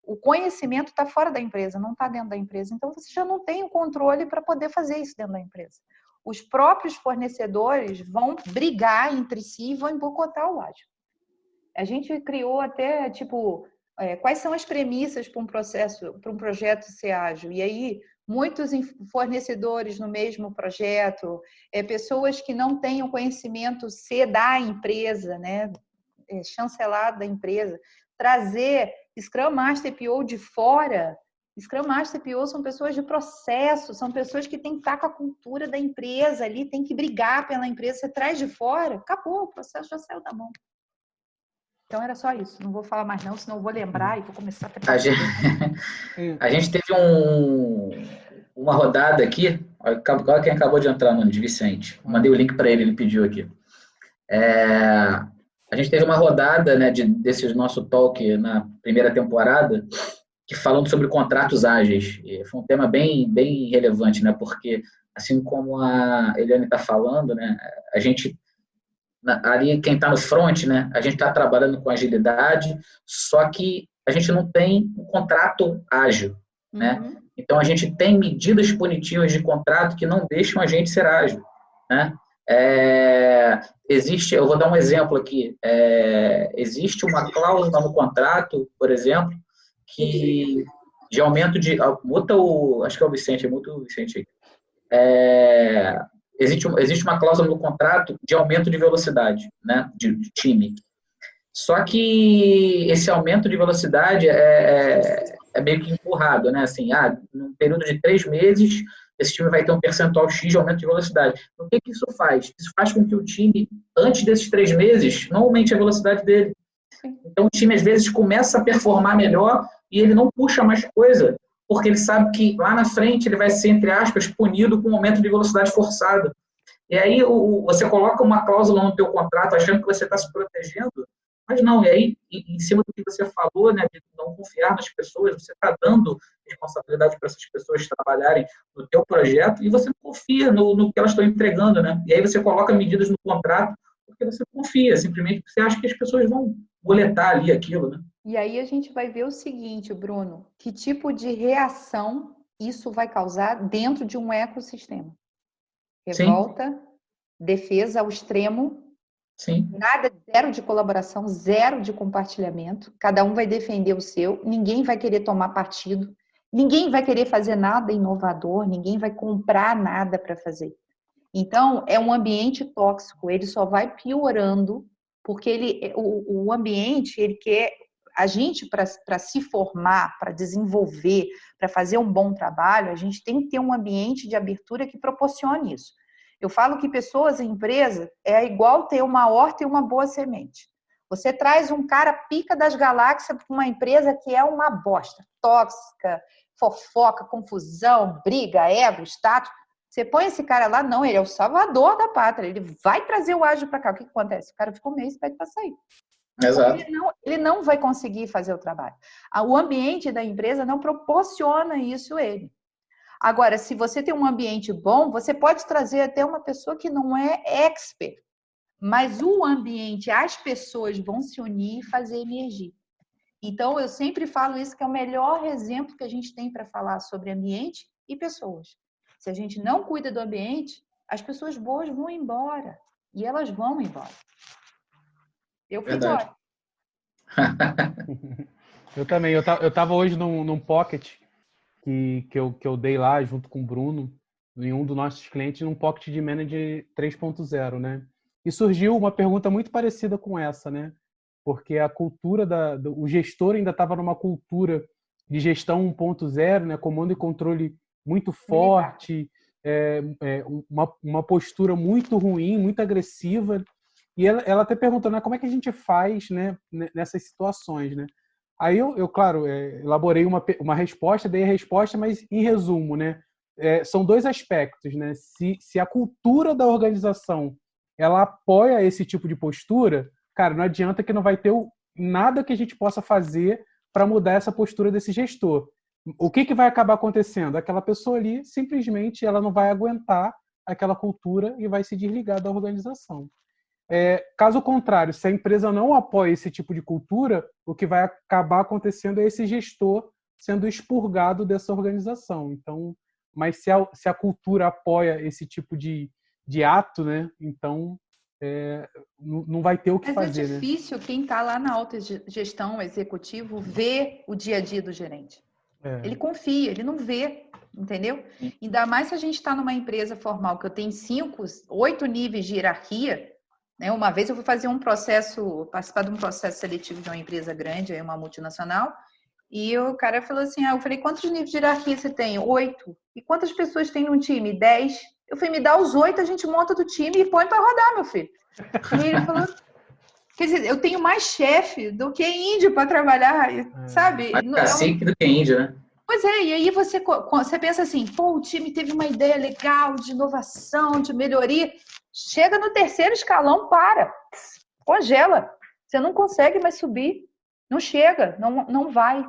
Speaker 1: o conhecimento está fora da empresa, não está dentro da empresa. Então, você já não tem o controle para poder fazer isso dentro da empresa. Os próprios fornecedores vão brigar entre si e vão boicotar o ágil. A gente criou até, quais são as premissas para um projeto ser ágil? E aí, muitos fornecedores no mesmo projeto, pessoas que não têm o conhecimento da empresa, né? Chancelar da empresa, trazer Scrum Master PO de fora. Scrum Master PO são pessoas de processo, são pessoas que têm que estar com a cultura da empresa ali, tem que brigar pela empresa, você traz de fora, acabou, o processo já saiu da mão. Então era só isso. Não vou falar mais não, senão eu vou lembrar e vou começar a
Speaker 3: A
Speaker 1: preparar.
Speaker 3: gente teve uma rodada aqui. Olha quem acabou de entrar, mano, de Vicente. Mandei o link para ele pediu aqui. A gente teve uma rodada, né, desse nosso talk na primeira temporada, que falando sobre contratos ágeis. E foi um tema bem, bem relevante, né, porque, assim como a Eliane está falando, né, a gente, ali quem está no front, né, a gente está trabalhando com agilidade, só que a gente não tem um contrato ágil, né? Então, a gente tem medidas punitivas de contrato que não deixam a gente ser ágil, né? Eu vou dar um exemplo aqui, existe uma cláusula no contrato, por exemplo, que de aumento de... acho que é o Vicente, muta o Vicente aí. Existe uma cláusula no contrato de aumento de velocidade, né, de time. Só que esse aumento de velocidade é meio que empurrado, né? Assim, num período de 3 meses, esse time vai ter um percentual X de aumento de velocidade. O que isso faz? Isso faz com que o time, antes desses 3 meses, não aumente a velocidade dele. Então, o time, às vezes, começa a performar melhor e ele não puxa mais coisa, porque ele sabe que lá na frente ele vai ser, entre aspas, punido com um aumento de velocidade forçado. E aí você coloca uma cláusula no teu contrato achando que você está se protegendo, mas não. E aí, em cima do que você falou, né, de não confiar nas pessoas, você está dando responsabilidade para essas pessoas trabalharem no teu projeto e você não confia no que elas estão entregando, né? E aí você coloca medidas no contrato porque você confia, simplesmente porque você acha que as pessoas vão boletar ali aquilo, né?
Speaker 1: E aí a gente vai ver o seguinte, Bruno, que tipo de reação isso vai causar dentro de um ecossistema. Revolta, sim, defesa ao extremo, sim, nada, zero de colaboração, zero de compartilhamento, cada um vai defender o seu, ninguém vai querer tomar partido, ninguém vai querer fazer nada inovador, ninguém vai comprar nada para fazer. Então, é um ambiente tóxico, ele só vai piorando, porque o ambiente, ele quer... A gente, para se formar, para desenvolver, para fazer um bom trabalho, a gente tem que ter um ambiente de abertura que proporcione isso. Eu falo que pessoas em empresa é igual ter uma horta e uma boa semente. Você traz um cara pica das galáxias para uma empresa que é uma bosta, tóxica, fofoca, confusão, briga, ego, status. Você põe esse cara lá, não, ele é o salvador da pátria, ele vai trazer o ágil para cá. O que acontece? O cara fica um mês e pede para sair.
Speaker 3: Exato.
Speaker 1: Ele não vai conseguir fazer o trabalho. O ambiente da empresa não proporciona isso a ele. Agora, se você tem um ambiente bom, você pode trazer até uma pessoa que não é expert, mas o ambiente, as pessoas vão se unir e fazer emergir. Então, eu sempre falo isso, que é o melhor exemplo que a gente tem para falar sobre ambiente e pessoas. Se a gente não cuida do ambiente, as pessoas boas vão embora. E elas vão embora. Eu fui embora.
Speaker 2: Eu também. Eu estava hoje num pocket que eu dei lá junto com o Bruno, em um dos nossos clientes, num pocket de Manager 3.0, né? E surgiu uma pergunta muito parecida com essa, né? Porque a cultura o gestor ainda estava numa cultura de gestão 1.0, né? Comando e controle muito forte, uma postura muito ruim, muito agressiva. E ela até perguntou, né, como é que a gente faz, né, nessas situações, né? Aí eu claro, elaborei uma resposta, dei a resposta, mas em resumo, né, são 2 aspectos, né? Se a cultura da organização ela apoia esse tipo de postura, cara, não adianta que não vai ter nada que a gente possa fazer para mudar essa postura desse gestor. O que vai acabar acontecendo? Aquela pessoa ali, simplesmente, ela não vai aguentar aquela cultura e vai se desligar da organização. Caso contrário, se a empresa não apoia esse tipo de cultura, o que vai acabar acontecendo é esse gestor sendo expurgado dessa organização. Então, mas se a cultura apoia esse tipo de ato, né? Então não vai ter o que fazer.
Speaker 1: Mas é difícil, né? Quem está lá na alta gestão, executivo, ver o dia a dia do gerente. Ele confia, ele não vê, entendeu? Ainda mais se a gente está numa empresa formal, que eu tenho 8 níveis de hierarquia. Uma vez eu fui fazer participar de um processo seletivo de uma empresa grande, uma multinacional, e o cara falou assim, eu falei, quantos níveis de hierarquia você tem? 8. E quantas pessoas tem num time? 10. Eu falei, me dá os 8, a gente monta do time e põe para rodar, meu filho. E ele falou, Quer dizer, eu tenho mais chefe do que índio para trabalhar, sabe?
Speaker 3: Mais cacique do que índio, né?
Speaker 1: Pois é, e aí você pensa assim, pô, o time teve uma ideia legal de inovação, de melhoria. Chega no terceiro escalão, congela. Você não consegue mais subir. Não chega, não vai.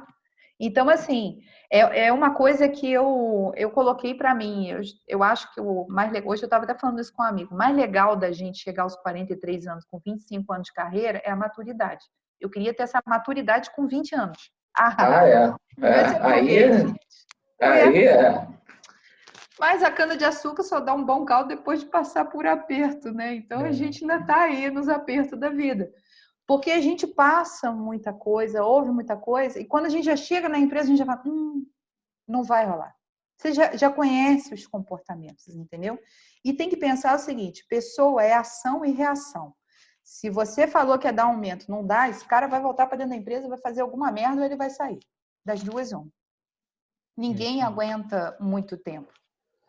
Speaker 1: Então, assim, é uma coisa que eu coloquei para mim. Eu acho que o mais legal, hoje eu estava até falando isso com um amigo, o mais legal da gente chegar aos 43 anos, com 25 anos de carreira, é a maturidade. Eu queria ter essa maturidade com 20 anos.
Speaker 3: Aí é.
Speaker 1: Mas a cana-de-açúcar só dá um bom caldo depois de passar por aperto, né? Então a gente ainda está aí nos apertos da vida. Porque a gente passa muita coisa, ouve muita coisa, e quando a gente já chega na empresa, a gente já fala, não vai rolar. Você já conhece os comportamentos, entendeu? E tem que pensar o seguinte, pessoa é ação e reação. Se você falou que ia dar aumento, não dá, esse cara vai voltar para dentro da empresa, vai fazer alguma merda ou ele vai sair. Das duas, uma. Ninguém aguenta muito tempo,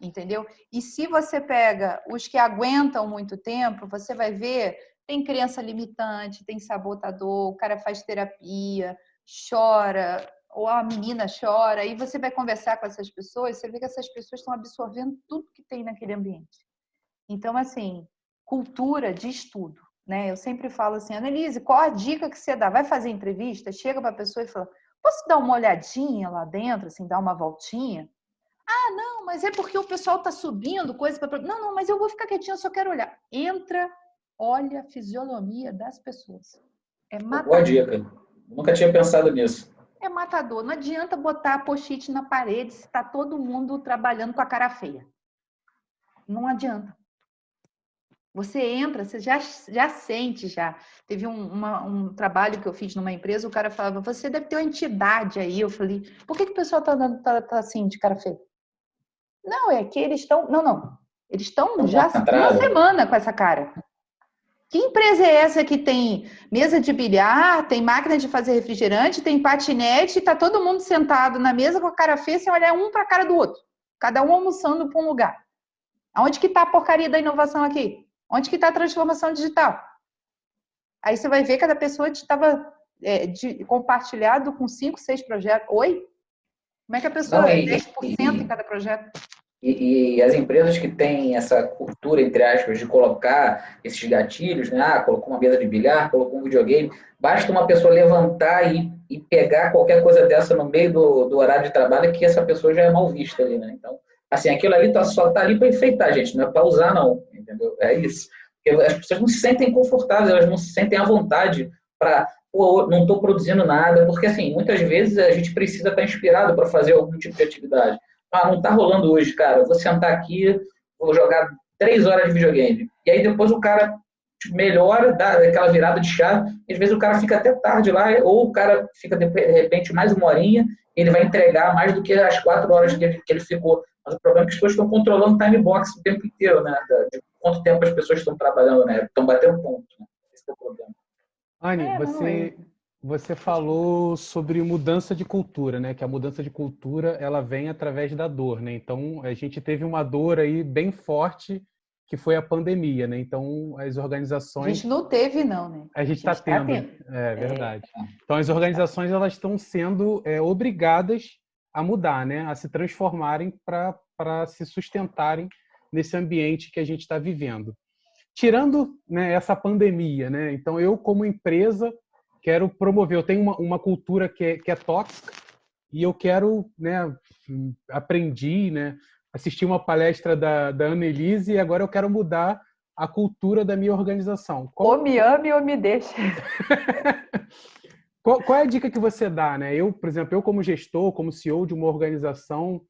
Speaker 1: entendeu? E se você pega os que aguentam muito tempo, você vai ver, tem crença limitante, tem sabotador, o cara faz terapia, chora, ou a menina chora, e você vai conversar com essas pessoas, você vê que essas pessoas estão absorvendo tudo que tem naquele ambiente. Então, assim, cultura diz tudo, né? Eu sempre falo assim, Annelise, qual a dica que você dá? Vai fazer entrevista? Chega para a pessoa e fala, posso dar uma olhadinha lá dentro, assim, dar uma voltinha? Ah, não, mas é porque o pessoal está subindo coisa para... Não, mas eu vou ficar quietinha, eu só quero olhar. Entra, olha a fisionomia das pessoas. É matador.
Speaker 3: Boa dica. Nunca tinha pensado nisso.
Speaker 1: É matador. Não adianta botar post-it na parede se está todo mundo trabalhando com a cara feia. Não adianta. Você entra, você já sente já. Teve um trabalho que eu fiz numa empresa, o cara falava, você deve ter uma entidade aí. Eu falei, por que o pessoal tá assim, de cara feia? Não, é que eles estão... Não. Eles estão já uma semana com essa cara. Que empresa é essa que tem mesa de bilhar, tem máquina de fazer refrigerante, tem patinete, e tá todo mundo sentado na mesa com a cara feia, sem olhar um para a cara do outro. Cada um almoçando para um lugar. Aonde que está a porcaria da inovação aqui? Onde que está a transformação digital? Aí você vai ver que cada pessoa estava compartilhado com 5, 6 projetos. Oi? Como é que a pessoa 10% em cada projeto?
Speaker 3: E as empresas que têm essa cultura, entre aspas, de colocar esses gatilhos, né? Colocou uma mesa de bilhar, colocou um videogame, basta uma pessoa levantar e pegar qualquer coisa dessa no meio do horário de trabalho que essa pessoa já é mal vista ali, né? Então, assim, aquilo ali só tá ali para enfeitar, gente, não é para usar, não, entendeu? É isso. Porque as pessoas não se sentem confortáveis, elas não se sentem à vontade para, não estou produzindo nada, porque, assim, muitas vezes a gente precisa estar inspirado para fazer algum tipo de atividade. Não tá rolando hoje, cara. Eu vou sentar aqui, vou jogar 3 horas de videogame. E aí depois o cara melhora, dá aquela virada de chave. Às vezes o cara fica até tarde lá, ou o cara fica de repente mais uma horinha, ele vai entregar mais do que as 4 horas que ele ficou. Mas o problema é que as pessoas estão controlando o time box o tempo inteiro, né? De quanto tempo as pessoas estão trabalhando, né? Estão batendo ponto. Né? Esse é o problema.
Speaker 2: Anne, você falou sobre mudança de cultura, né? Que a mudança de cultura ela vem através da dor, né? Então a gente teve uma dor aí bem forte que foi a pandemia, né? Então as organizações
Speaker 1: a gente não teve não, né?
Speaker 2: A gente está tendo, é verdade. Então as organizações elas estão sendo obrigadas a mudar, né? A se transformarem para se sustentarem nesse ambiente que a gente está vivendo. Tirando, né, essa pandemia, né? Então eu como empresa quero promover, eu tenho uma cultura que é tóxica e eu quero, né, aprendi, né, assisti uma palestra da Annelise e agora eu quero mudar a cultura da minha organização.
Speaker 1: Ou me ame ou me deixe.
Speaker 2: Qual é a dica que você dá, né? Eu, por exemplo, eu como gestor, como CEO de uma organização,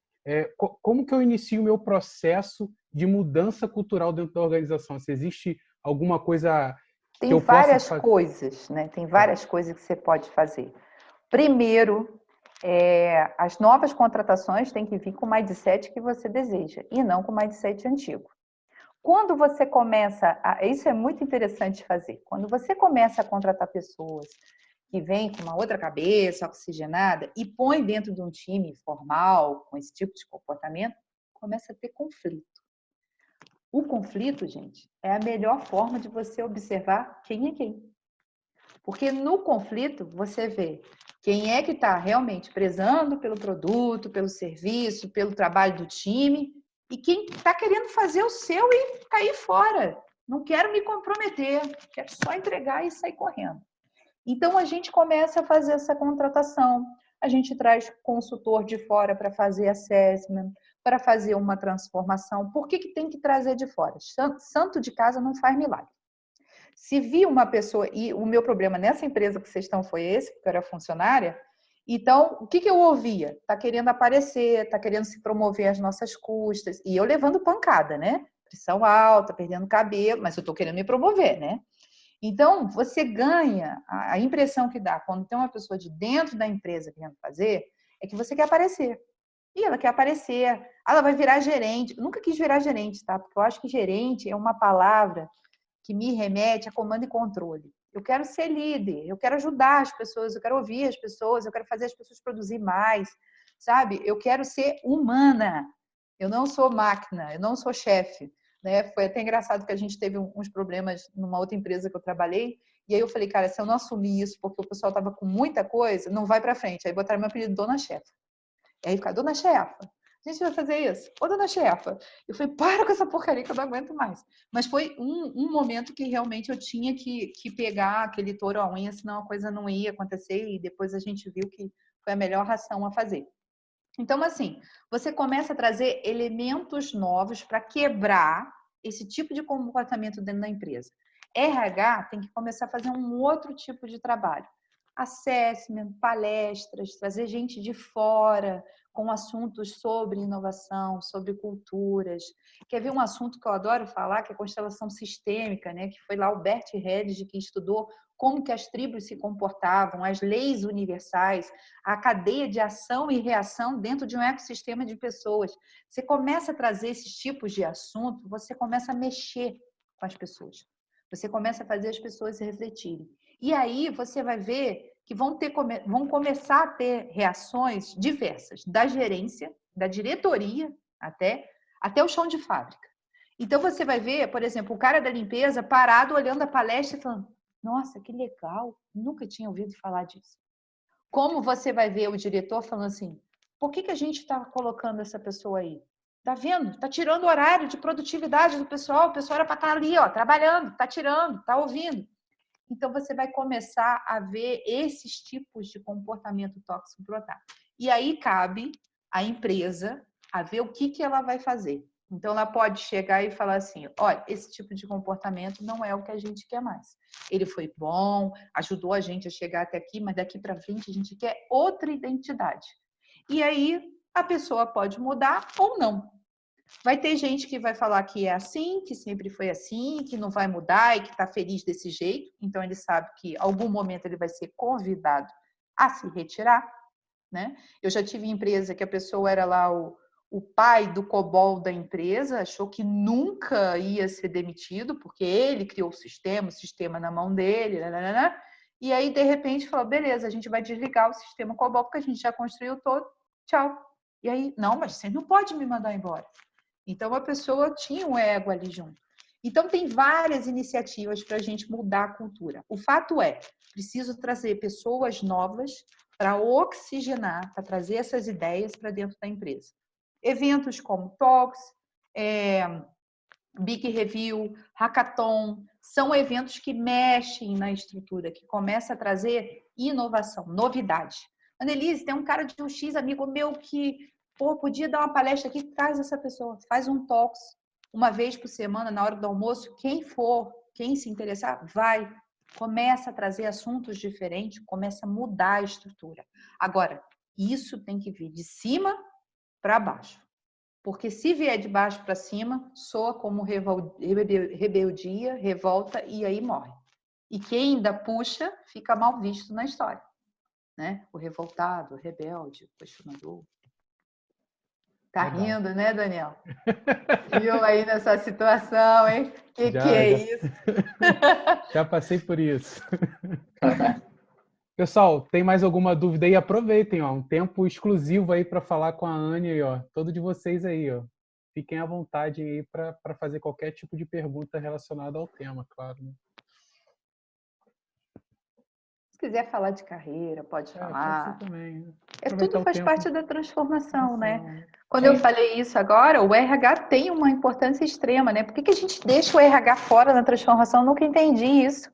Speaker 2: como que eu inicio o meu processo de mudança cultural dentro da organização? Se existe alguma coisa...
Speaker 1: Tem várias coisas, né? Tem várias coisas que você pode fazer. Primeiro, as novas contratações têm que vir com o mindset que você deseja e não com o mindset antigo. Quando você começa isso é muito interessante fazer. Quando você começa a contratar pessoas que vêm com uma outra cabeça, oxigenada, e põe dentro de um time formal, com esse tipo de comportamento, começa a ter conflito. O conflito, gente, é a melhor forma de você observar quem é quem. Porque no conflito, você vê quem é que está realmente prezando pelo produto, pelo serviço, pelo trabalho do time, e quem está querendo fazer o seu e cair fora. Não quero me comprometer, quero só entregar e sair correndo. Então, a gente começa a fazer essa contratação. A gente traz consultor de fora para fazer assessment, para fazer uma transformação. Por que tem que trazer de fora? Santo de casa não faz milagre. Se vi uma pessoa, e o meu problema nessa empresa que vocês estão foi esse, porque eu era funcionária, então, o que eu ouvia? Está querendo aparecer, está querendo se promover às nossas custas, e eu levando pancada, né? Pressão alta, perdendo cabelo, mas eu estou querendo me promover, né? Então, você ganha, a impressão que dá quando tem uma pessoa de dentro da empresa querendo fazer, é que você quer aparecer. E ela quer aparecer, ela vai virar gerente. Eu nunca quis virar gerente, tá? Porque eu acho que gerente é uma palavra que me remete a comando e controle. Eu quero ser líder, eu quero ajudar as pessoas, eu quero ouvir as pessoas, eu quero fazer as pessoas produzir mais, sabe? Eu quero ser humana. Eu não sou máquina, eu não sou chefe. Né? Foi até engraçado que a gente teve uns problemas numa outra empresa que eu trabalhei, e aí eu falei, cara, se eu não assumir isso, porque o pessoal estava com muita coisa, não vai para frente. Aí botaram meu apelido Dona Chefa. E aí fica, Dona Chefa, a gente vai fazer isso. Ô, Dona Chefa. Eu falei, para com essa porcaria que eu não aguento mais. Mas foi um momento que realmente eu tinha que pegar aquele touro à unha, senão a coisa não ia acontecer, e depois a gente viu que foi a melhor ração a fazer. Então, assim, você começa a trazer elementos novos para quebrar esse tipo de comportamento dentro da empresa. RH tem que começar a fazer um outro tipo de trabalho. Assessment, palestras, trazer gente de fora com assuntos sobre inovação, sobre culturas. Quer ver um assunto que eu adoro falar, que é a constelação sistêmica, né? Que foi lá o Bert Hellinger que estudou como que as tribos se comportavam, as leis universais, a cadeia de ação e reação dentro de um ecossistema de pessoas. Você começa a trazer esses tipos de assunto, você começa a mexer com as pessoas. Você começa a fazer as pessoas refletirem. E aí você vai ver que vão começar a ter reações diversas, da gerência, da diretoria, até o chão de fábrica. Então você vai ver, por exemplo, o cara da limpeza parado olhando a palestra e falando, nossa, que legal, nunca tinha ouvido falar disso. Como você vai ver o diretor falando assim, por que a gente está colocando essa pessoa aí? Tá vendo? Tá tirando o horário de produtividade do pessoal, o pessoal era para estar ali, ó, trabalhando, tá tirando, tá ouvindo. Então, você vai começar a ver esses tipos de comportamento tóxico brotar. E aí cabe à empresa a ver o que ela vai fazer. Então, ela pode chegar e falar assim, olha, esse tipo de comportamento não é o que a gente quer mais. Ele foi bom, ajudou a gente a chegar até aqui, mas daqui para frente a gente quer outra identidade. E aí, a pessoa pode mudar ou não. Vai ter gente que vai falar que é assim, que sempre foi assim, que não vai mudar e que está feliz desse jeito. Então, ele sabe que em algum momento ele vai ser convidado a se retirar. Né? Eu já tive empresa que a pessoa era lá o pai do COBOL da empresa, achou que nunca ia ser demitido, porque ele criou o sistema na mão dele, e aí, de repente, falou, beleza, a gente vai desligar o sistema COBOL, porque a gente já construiu todo, tchau. E aí, não, mas você não pode me mandar embora. Então, a pessoa tinha um ego ali junto. Então, tem várias iniciativas para a gente mudar a cultura. O fato é, preciso trazer pessoas novas para oxigenar, para trazer essas ideias para dentro da empresa. Eventos como Talks, Big Review, Hackathon, são eventos que mexem na estrutura, que começam a trazer inovação, novidade. Annelise, tem um cara de um X amigo meu que podia dar uma palestra aqui, traz essa pessoa, faz um Talks uma vez por semana, na hora do almoço, quem se interessar, vai. Começa a trazer assuntos diferentes, começa a mudar a estrutura. Agora, isso tem que vir de cima para baixo. Porque se vier de baixo para cima, soa como rebeldia, revolta e aí morre. E quem ainda puxa, fica mal visto na história. Né? O revoltado, o rebelde, o questionador. Tá rindo, né, Daniel? Viu aí nessa situação, hein? Que é isso?
Speaker 2: Já passei por isso. Pessoal, tem mais alguma dúvida aí? Aproveitem, ó, um tempo exclusivo aí para falar com a Anne aí, ó, todo de vocês aí, ó. Fiquem à vontade aí para fazer qualquer tipo de pergunta relacionada ao tema, claro. Né?
Speaker 1: Se quiser falar de carreira, pode falar.
Speaker 2: Também, né?
Speaker 1: Tudo faz parte da transformação, né? Quando eu falei isso agora, o RH tem uma importância extrema, né? Por que a gente deixa o RH fora na transformação? Eu nunca entendi isso.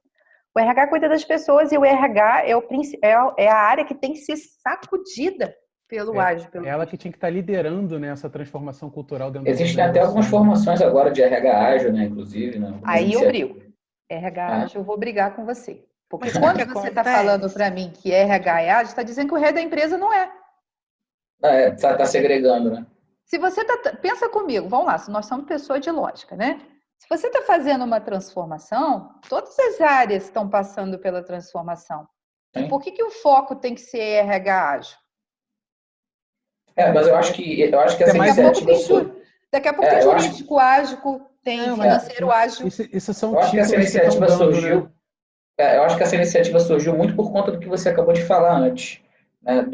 Speaker 1: O RH cuida das pessoas e o RH é a área que tem que ser sacudida pelo ágil.
Speaker 2: Ela que tinha que estar liderando, né, essa transformação cultural dentro
Speaker 3: Existem até algumas formações agora de RH ágil, né, inclusive. Né,
Speaker 1: aí eu brigo. RH ágil, eu vou brigar com você. Porque quando você está falando para mim que RH é ágil, está dizendo que o rei da empresa não é.
Speaker 3: Está segregando, né?
Speaker 1: Se você pensa comigo, vamos lá, se nós somos pessoas de lógica, né? Se você está fazendo uma transformação, todas as áreas estão passando pela transformação. Sim. E por que o foco tem que ser RH ágil?
Speaker 3: Mas eu acho que essa iniciativa...
Speaker 1: Daqui a pouco tem jurídico ágil, tem financeiro ágil.
Speaker 2: Isso são
Speaker 3: eu acho que essa iniciativa surgiu... Né? Eu acho que essa iniciativa surgiu muito por conta do que você acabou de falar antes, né?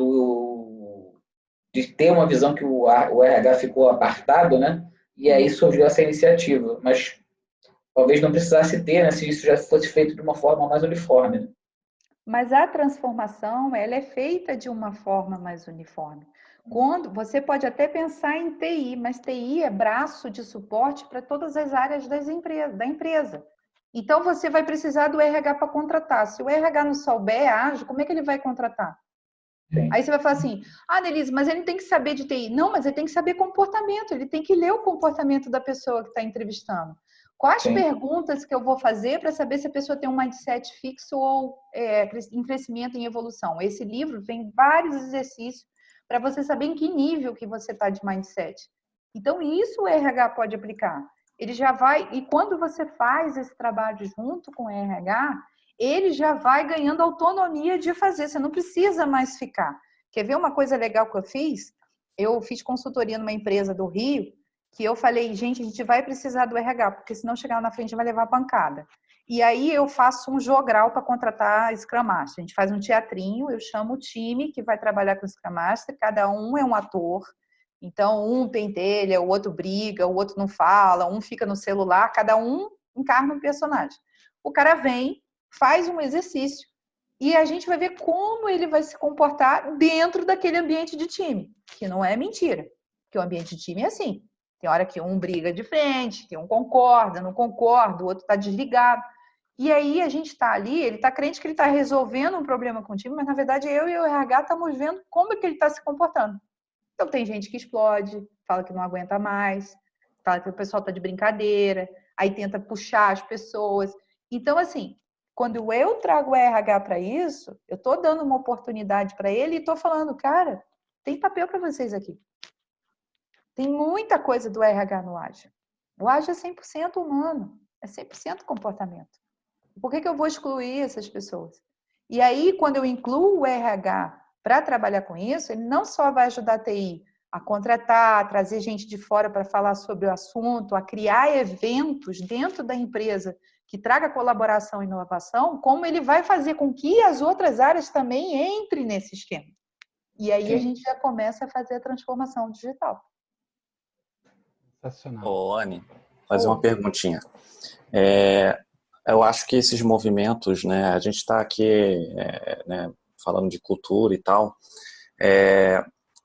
Speaker 3: De ter uma visão que o RH ficou apartado, né? E aí surgiu essa iniciativa. Mas talvez não precisasse ter, né? Se isso já fosse feito de uma forma mais uniforme. Né?
Speaker 1: Mas a transformação, ela é feita de uma forma mais uniforme. Quando você pode até pensar em TI, mas TI é braço de suporte para todas as áreas da empresa. Então, você vai precisar do RH para contratar. Se o RH não souber ágil, como é que ele vai contratar? Sim. Aí você vai falar assim, Nelise, mas ele tem que saber de TI. Não, mas ele tem que saber comportamento, ele tem que ler o comportamento da pessoa que está entrevistando. Quais perguntas que eu vou fazer para saber se a pessoa tem um mindset fixo ou em crescimento, em evolução? Esse livro vem vários exercícios para você saber em que nível que você está de mindset. Então, isso o RH pode aplicar. Ele já vai, e quando você faz esse trabalho junto com o RH, ele já vai ganhando autonomia de fazer, você não precisa mais ficar. Quer ver uma coisa legal que eu fiz? Eu fiz consultoria numa empresa do Rio, que eu falei, gente, a gente vai precisar do RH, porque senão chegar lá na frente vai levar pancada. E aí eu faço um jogral para contratar Scrum Master. A gente faz um teatrinho, eu chamo o time que vai trabalhar com o Scrum Master, cada um é um ator. Então, um pentelha, o outro briga, o outro não fala, um fica no celular, cada um encarna um personagem. O cara vem, faz um exercício e a gente vai ver como ele vai se comportar dentro daquele ambiente de time, que não é mentira, porque o ambiente de time é assim. Tem hora que um briga de frente, que um concorda, não concorda, o outro está desligado. E aí a gente está ali, ele está crente que ele está resolvendo um problema com o time, mas na verdade eu e o RH estamos vendo como é que ele está se comportando. Então, tem gente que explode, fala que não aguenta mais, fala que o pessoal está de brincadeira, aí tenta puxar as pessoas. Então, assim, quando eu trago o RH para isso, eu estou dando uma oportunidade para ele e estou falando, cara, tem papel para vocês aqui. Tem muita coisa do RH no ágil. O ágil é 100% humano, é 100% comportamento. Por que eu vou excluir essas pessoas? E aí, quando eu incluo o RH para trabalhar com isso, ele não só vai ajudar a TI a contratar, a trazer gente de fora para falar sobre o assunto, a criar eventos dentro da empresa que traga colaboração e inovação, como ele vai fazer com que as outras áreas também entrem nesse esquema. E aí a gente já começa a fazer a transformação digital.
Speaker 6: Sensacional. Anne, fazer uma perguntinha. Eu acho que esses movimentos, né, a gente está aqui né, falando de cultura e tal,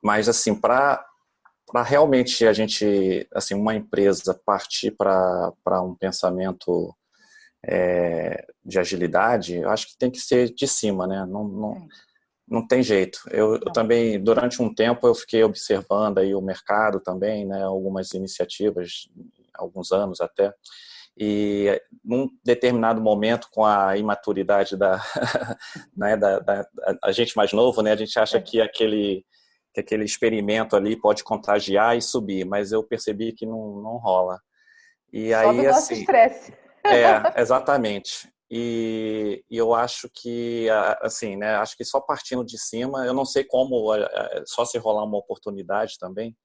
Speaker 6: mas assim, para realmente a gente, assim, uma empresa partir para um pensamento de agilidade, eu acho que tem que ser de cima, né? Não tem jeito. Eu também, durante um tempo, eu fiquei observando aí o mercado também, né, algumas iniciativas, alguns anos até, e num determinado momento, com a imaturidade né, a gente mais novo, né, a gente acha que aquele experimento ali pode contagiar e subir, mas eu percebi que não rola. E aí,
Speaker 1: sobe o nosso estresse.
Speaker 6: Exatamente. E eu acho que, assim, né, acho que só partindo de cima, eu não sei como, só se rolar uma oportunidade também,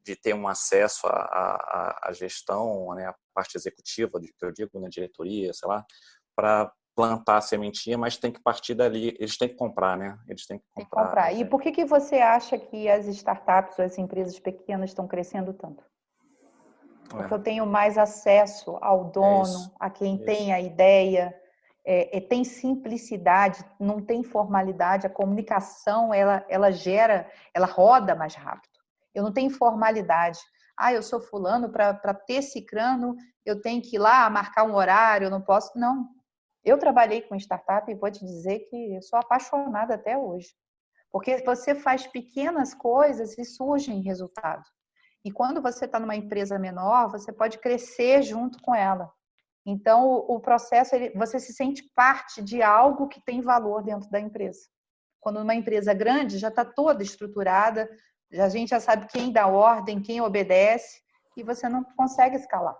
Speaker 6: de ter um acesso à gestão, né, à parte executiva, que eu digo, na diretoria, sei lá, para plantar a sementinha, mas tem que partir dali, eles têm que comprar, né? Eles têm que comprar.
Speaker 1: E por que você acha que as startups, as empresas pequenas estão crescendo tanto? Porque eu tenho mais acesso ao dono, a quem tem a ideia. tem simplicidade, não tem formalidade, a comunicação, ela roda mais rápido. Eu não tenho formalidade. Eu sou fulano, para ter cicrano, eu tenho que ir lá marcar um horário, eu não posso. Não. Eu trabalhei com startup e vou te dizer que eu sou apaixonada até hoje. Porque você faz pequenas coisas e surgem resultados. E quando você está numa empresa menor, você pode crescer junto com ela. Então, o processo, você se sente parte de algo que tem valor dentro da empresa. Quando uma empresa grande já está toda estruturada, a gente já sabe quem dá ordem, quem obedece, e você não consegue escalar.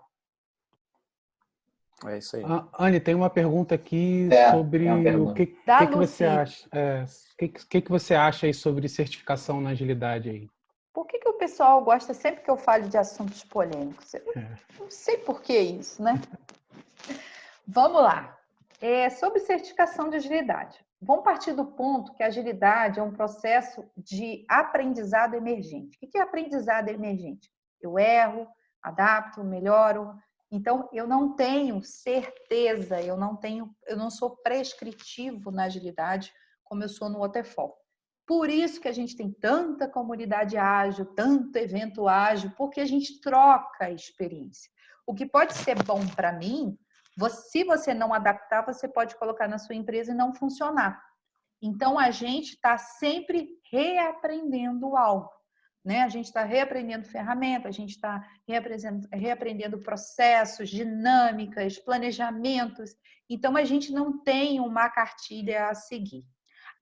Speaker 6: É isso aí.
Speaker 2: Anne, tem uma pergunta aqui sobre o que você acha. O que você acha aí sobre certificação na agilidade aí?
Speaker 1: Por que o pessoal gosta sempre que eu falo de assuntos polêmicos? Eu não sei por que isso, né? Vamos lá. Sobre certificação de agilidade. Vamos partir do ponto que a agilidade é um processo de aprendizado emergente. O que é aprendizado emergente? Eu erro, adapto, melhoro. Então, eu não tenho certeza, eu não sou prescritivo na agilidade como eu sou no waterfall. Por isso que a gente tem tanta comunidade ágil, tanto evento ágil, porque a gente troca a experiência. O que pode ser bom para mim, se você não adaptar, você pode colocar na sua empresa e não funcionar. Então, a gente está sempre reaprendendo algo. Né? A gente está reaprendendo ferramentas, a gente está reaprendendo processos, dinâmicas, planejamentos. Então, a gente não tem uma cartilha a seguir.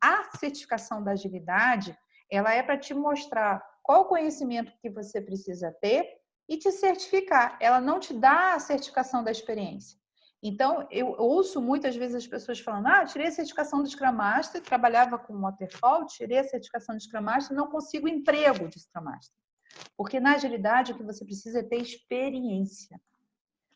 Speaker 1: A certificação da agilidade, ela é para te mostrar qual o conhecimento que você precisa ter e te certificar. Ela não te dá a certificação da experiência. Então, eu ouço muitas vezes as pessoas falando, tirei a certificação do Scrum Master, trabalhava com waterfall, tirei a certificação do Scrum Master, não consigo emprego de Scrum Master. Porque na agilidade o que você precisa é ter experiência.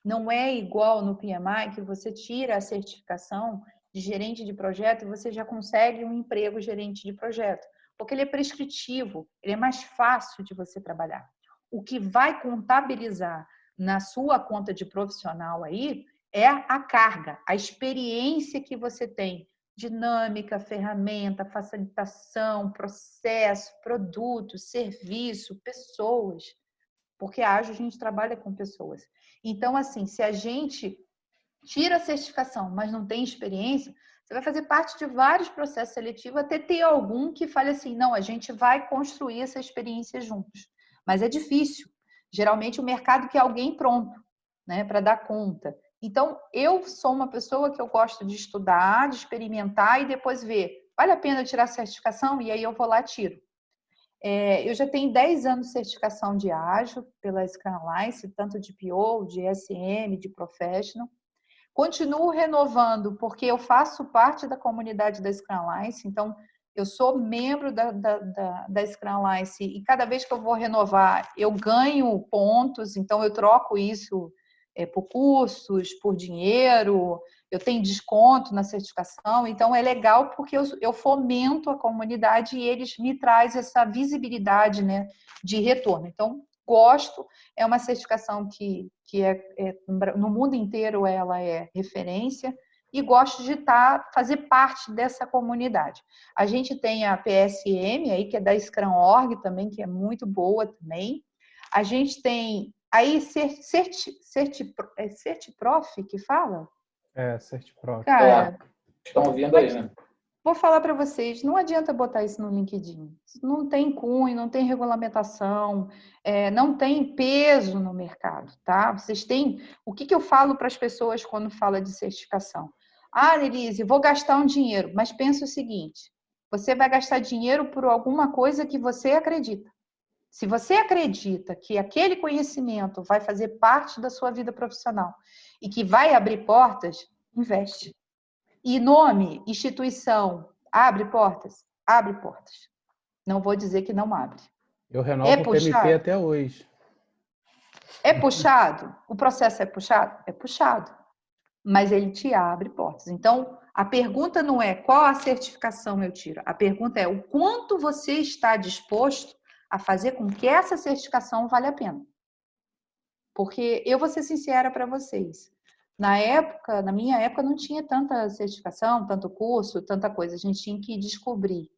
Speaker 1: Não é igual no PMI que você tira a certificação de gerente de projeto e você já consegue um emprego gerente de projeto. Porque ele é prescritivo, ele é mais fácil de você trabalhar. O que vai contabilizar na sua conta de profissional aí é a carga, a experiência que você tem. Dinâmica, ferramenta, facilitação, processo, produto, serviço, pessoas. Porque a Ágil a gente trabalha com pessoas. Então, assim, se a gente tira a certificação, mas não tem experiência, você vai fazer parte de vários processos seletivos até ter algum que fale assim, não, a gente vai construir essa experiência juntos. Mas é difícil. Geralmente o mercado quer alguém pronto, né, para dar conta. Então, eu sou uma pessoa que eu gosto de estudar, de experimentar e depois ver, vale a pena tirar a certificação? E aí eu vou lá e tiro. Eu já tenho 10 anos de certificação de Ágil pela Scrum Alliance, tanto de PO, de SM, de Professional. Continuo renovando, porque eu faço parte da comunidade da Scrum Alliance, então eu sou membro da Scrum Alliance e cada vez que eu vou renovar, eu ganho pontos, então eu troco isso por cursos, por dinheiro, eu tenho desconto na certificação, então é legal porque eu fomento a comunidade e eles me trazem essa visibilidade, né, de retorno. Então, gosto, é uma certificação que no mundo inteiro ela é referência e gosto de fazer parte dessa comunidade. A gente tem a PSM, aí, que é da Scrum Org também, que é muito boa também. A gente tem aí Certiprof que fala?
Speaker 2: Certiprof.
Speaker 1: Cara,
Speaker 3: estão vendo aí, né?
Speaker 1: Vou falar para vocês, não adianta botar isso no LinkedIn. Não tem cunho, não tem regulamentação, não tem peso no mercado, tá? Vocês têm... O que eu falo para as pessoas quando fala de certificação? Annelise, vou gastar um dinheiro, mas pensa o seguinte, você vai gastar dinheiro por alguma coisa que você acredita. Se você acredita que aquele conhecimento vai fazer parte da sua vida profissional e que vai abrir portas, investe. E nome, instituição, abre portas? Abre portas. Não vou dizer que não abre.
Speaker 2: Eu renovo o PMP até hoje.
Speaker 1: É puxado? O processo é puxado? É puxado. Mas ele te abre portas. Então, a pergunta não é qual a certificação eu tiro. A pergunta é o quanto você está disposto a fazer com que essa certificação vale a pena. Porque eu vou ser sincera para vocês. Na minha época, não tinha tanta certificação, tanto curso, tanta coisa. A gente tinha que descobrir.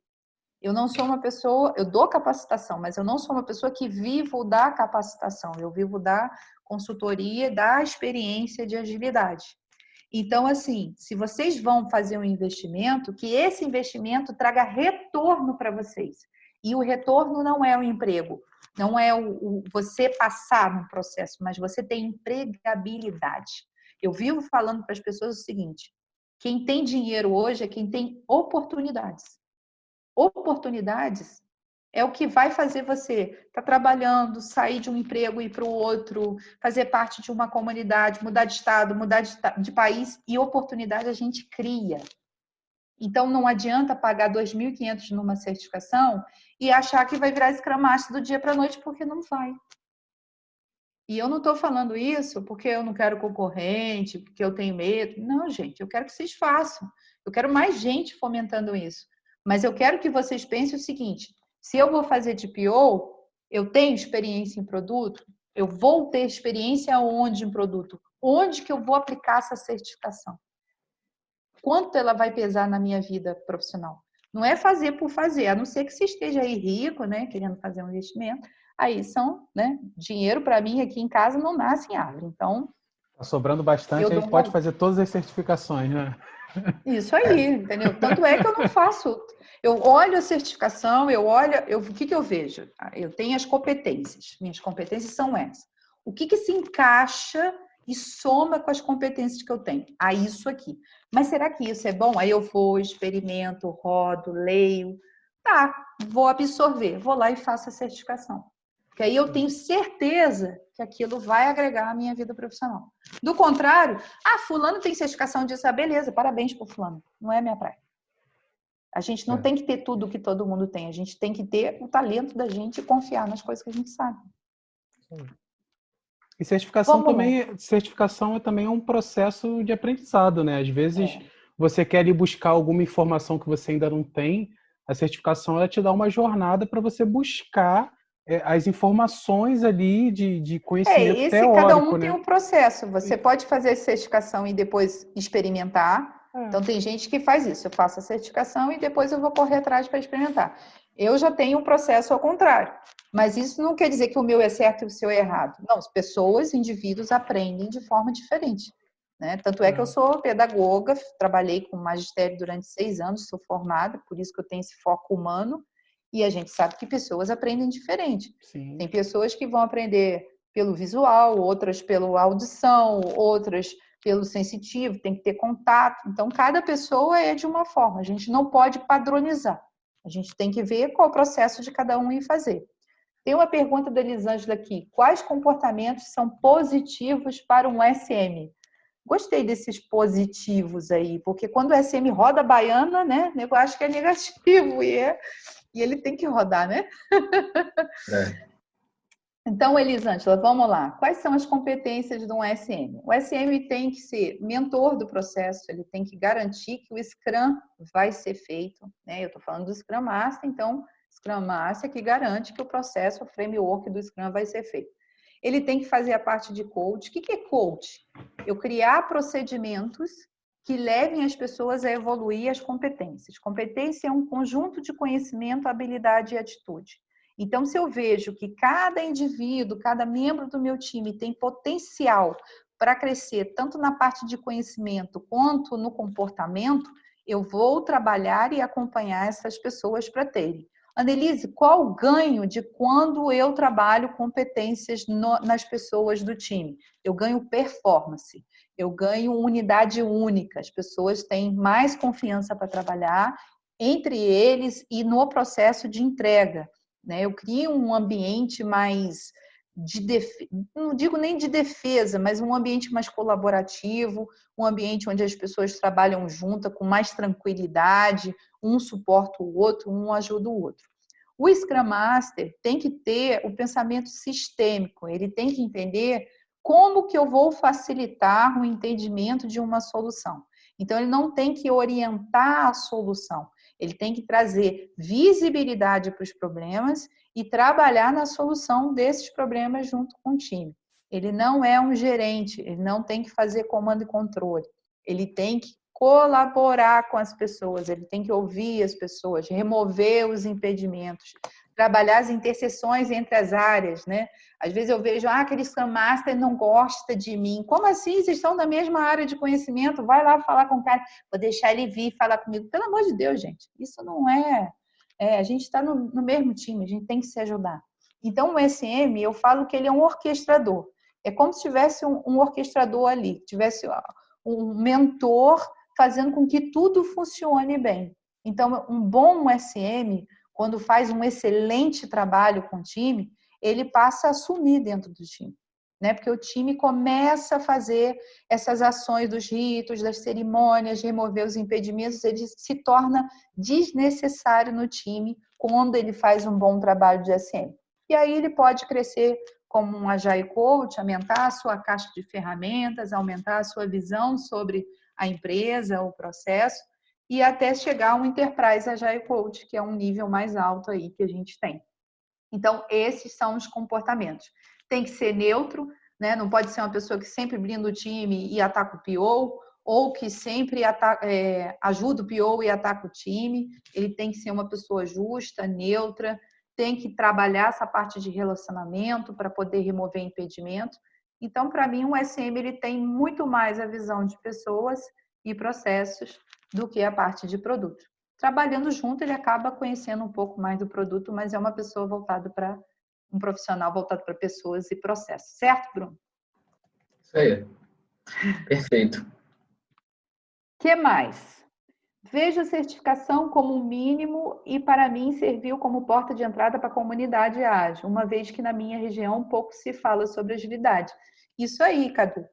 Speaker 1: Eu não sou uma pessoa, eu dou capacitação, mas eu não sou uma pessoa que vivo da capacitação. Eu vivo da consultoria, da experiência de agilidade. Então, assim, se vocês vão fazer um investimento, que esse investimento traga retorno para vocês. E o retorno não é o emprego, não é você passar no processo, mas você tem empregabilidade. Eu vivo falando para as pessoas o seguinte: quem tem dinheiro hoje é quem tem oportunidades. Oportunidades é o que vai fazer você estar trabalhando, sair de um emprego e ir para o outro, fazer parte de uma comunidade, mudar de estado, mudar de país, e oportunidade a gente cria. Então, não adianta pagar 2.500 numa certificação e achar que vai virar Scrum Master do dia para a noite, porque não vai. E eu não estou falando isso porque eu não quero concorrente, porque eu tenho medo. Não, gente, eu quero que vocês façam. Eu quero mais gente fomentando isso. Mas eu quero que vocês pensem o seguinte: se eu vou fazer TPO, eu tenho experiência em produto, eu vou ter experiência onde em produto? Onde que eu vou aplicar essa certificação? Quanto ela vai pesar na minha vida profissional? Não é fazer por fazer, a não ser que você esteja aí rico, né, querendo fazer um investimento. Aí são, né, dinheiro para mim aqui em casa não nasce em árvore. Então,
Speaker 2: tá sobrando bastante, a gente pode fazer todas as certificações, né?
Speaker 1: Isso aí, entendeu? Tanto é que eu não faço. Eu olho a certificação, o que eu vejo? Eu tenho as competências. Minhas competências são essas. O que se encaixa e soma com as competências que eu tenho? Isso aqui. Mas será que isso é bom? Aí eu vou, experimento, rodo, leio. Tá, vou absorver. Vou lá e faço a certificação. Porque aí eu tenho certeza que aquilo vai agregar à minha vida profissional. Do contrário, fulano tem certificação disso, beleza, parabéns pro fulano. Não é minha praia. A gente não tem que ter tudo que todo mundo tem. A gente tem que ter o talento da gente e confiar nas coisas que a gente sabe.
Speaker 2: E certificação também é um processo de aprendizado, né? Às vezes você quer ir buscar alguma informação que você ainda não tem, a certificação ela te dá uma jornada para você buscar as informações ali de conhecimento teórico.
Speaker 1: Cada um
Speaker 2: né?
Speaker 1: tem um processo. Você pode fazer a certificação e depois experimentar. Então, tem gente que faz isso. Eu faço a certificação e depois eu vou correr atrás para experimentar. Eu já tenho um processo ao contrário. Mas isso não quer dizer que o meu é certo e o seu é errado. Não, as pessoas, indivíduos, aprendem de forma diferente. Né? Tanto é que eu sou pedagoga, trabalhei com magistério durante 6 anos, sou formada, por isso que eu tenho esse foco humano. E a gente sabe que pessoas aprendem diferente.
Speaker 2: Sim.
Speaker 1: Tem pessoas que vão aprender pelo visual, outras pela audição, outras pelo sensitivo, tem que ter contato. Então, cada pessoa é de uma forma. A gente não pode padronizar. A gente tem que ver qual é o processo de cada um e fazer. Tem uma pergunta da Elisângela aqui. Quais comportamentos são positivos para um SM? Gostei desses positivos aí, porque quando o SM roda a baiana, né, eu acho que é negativo e ele tem que rodar, né? Então, Elisângela, vamos lá. Quais são as competências de um SM? O SM tem que ser mentor do processo, ele tem que garantir que o Scrum vai ser feito, né? Eu estou falando do Scrum Master, então, Scrum Master que garante que o processo, o framework do Scrum vai ser feito. Ele tem que fazer a parte de coach. O que é coach? Eu criar procedimentos que levem as pessoas a evoluir as competências. Competência é um conjunto de conhecimento, habilidade e atitude. Então, se eu vejo que cada indivíduo, cada membro do meu time tem potencial para crescer, tanto na parte de conhecimento quanto no comportamento, eu vou trabalhar e acompanhar essas pessoas para terem. Annelise, qual o ganho de quando eu trabalho competências nas pessoas do time? Eu ganho performance, eu ganho unidade única, as pessoas têm mais confiança para trabalhar entre eles e no processo de entrega. Né? Eu crio um ambiente mais não digo nem de defesa, mas um ambiente mais colaborativo, um ambiente onde as pessoas trabalham juntas com mais tranquilidade, um suporta o outro, um ajuda o outro. O Scrum Master tem que ter o pensamento sistêmico, ele tem que entender como que eu vou facilitar o entendimento de uma solução. Então, ele não tem que orientar a solução, ele tem que trazer visibilidade para os problemas e trabalhar na solução desses problemas junto com o time. Ele não é um gerente, ele não tem que fazer comando e controle. Ele tem que colaborar com as pessoas, ele tem que ouvir as pessoas, remover os impedimentos, trabalhar as interseções entre as áreas, né? Às vezes eu vejo, aquele Scrum Master não gosta de mim. Como assim? Vocês estão na mesma área de conhecimento? Vai lá falar com o cara, vou deixar ele vir falar comigo. Pelo amor de Deus, gente, isso não é... a gente está no mesmo time, a gente tem que se ajudar. Então, o SM, eu falo que ele é um orquestrador. É como se tivesse um orquestrador ali, tivesse um mentor fazendo com que tudo funcione bem. Então, um bom SM, quando faz um excelente trabalho com o time, ele passa a assumir dentro do time, né? Porque o time começa a fazer essas ações dos ritos, das cerimônias, remover os impedimentos, ele se torna desnecessário no time quando ele faz um bom trabalho de SM. E aí ele pode crescer como um Agile Coach, aumentar a sua caixa de ferramentas, aumentar a sua visão sobre a empresa, o processo, e até chegar a um Enterprise Agile Coach, que é um nível mais alto aí que a gente tem. Então, esses são os comportamentos. Tem que ser neutro, né? Não pode ser uma pessoa que sempre blinda o time e ataca o PO, ou que sempre ajuda o PO e ataca o time. Ele tem que ser uma pessoa justa, neutra, tem que trabalhar essa parte de relacionamento para poder remover impedimento. Então, para mim, o SM ele tem muito mais a visão de pessoas e processos do que a parte de produto. Trabalhando junto, ele acaba conhecendo um pouco mais do produto, mas é uma pessoa voltada para um profissional voltado para pessoas e processos. Certo, Bruno?
Speaker 3: Isso aí. Perfeito.
Speaker 1: O que mais? Vejo a certificação como um mínimo e, para mim, serviu como porta de entrada para a comunidade ágil, uma vez que na minha região pouco se fala sobre agilidade. Isso aí, Cadu.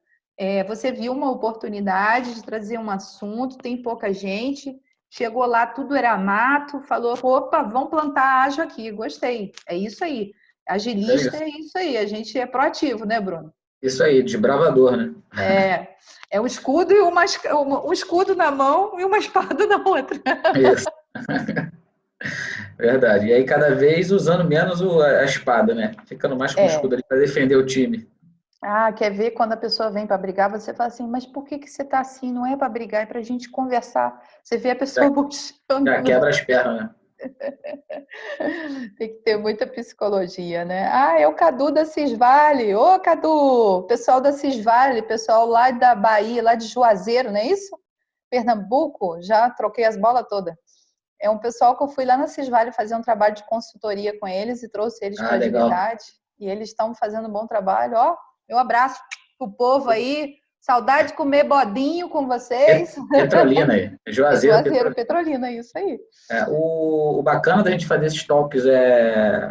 Speaker 1: Você viu uma oportunidade de trazer um assunto, tem pouca gente, chegou lá, tudo era mato, falou, opa, vamos plantar ágil aqui, gostei. É isso aí. Agilista é isso aí, a gente é proativo, né, Bruno?
Speaker 3: Isso aí, desbravador, né?
Speaker 1: É um escudo e um escudo na mão e uma espada na outra.
Speaker 3: Isso. Verdade. E aí, cada vez usando menos a espada, né? Ficando mais com o escudo ali para defender o time.
Speaker 1: Quer ver quando a pessoa vem para brigar, você fala assim, mas por que você tá assim? Não é para brigar, é para a gente conversar. Você vê a pessoa puxando.
Speaker 3: Já quebra as pernas, né?
Speaker 1: Tem que ter muita psicologia, né? É o Cadu da Cisvale. Ô, Cadu! Pessoal da Cisvale, pessoal lá da Bahia, lá de Juazeiro, não é isso? Pernambuco, já troquei as bolas todas. É um pessoal que eu fui lá na Cisvale fazer um trabalho de consultoria com eles e trouxe eles para a agilidade. E eles estão fazendo um bom trabalho. Meu abraço pro povo aí. Saudade de comer bodinho com vocês.
Speaker 3: Petrolina aí.
Speaker 1: Juazeiro, Petrolina, isso aí.
Speaker 3: O bacana da gente fazer esses talks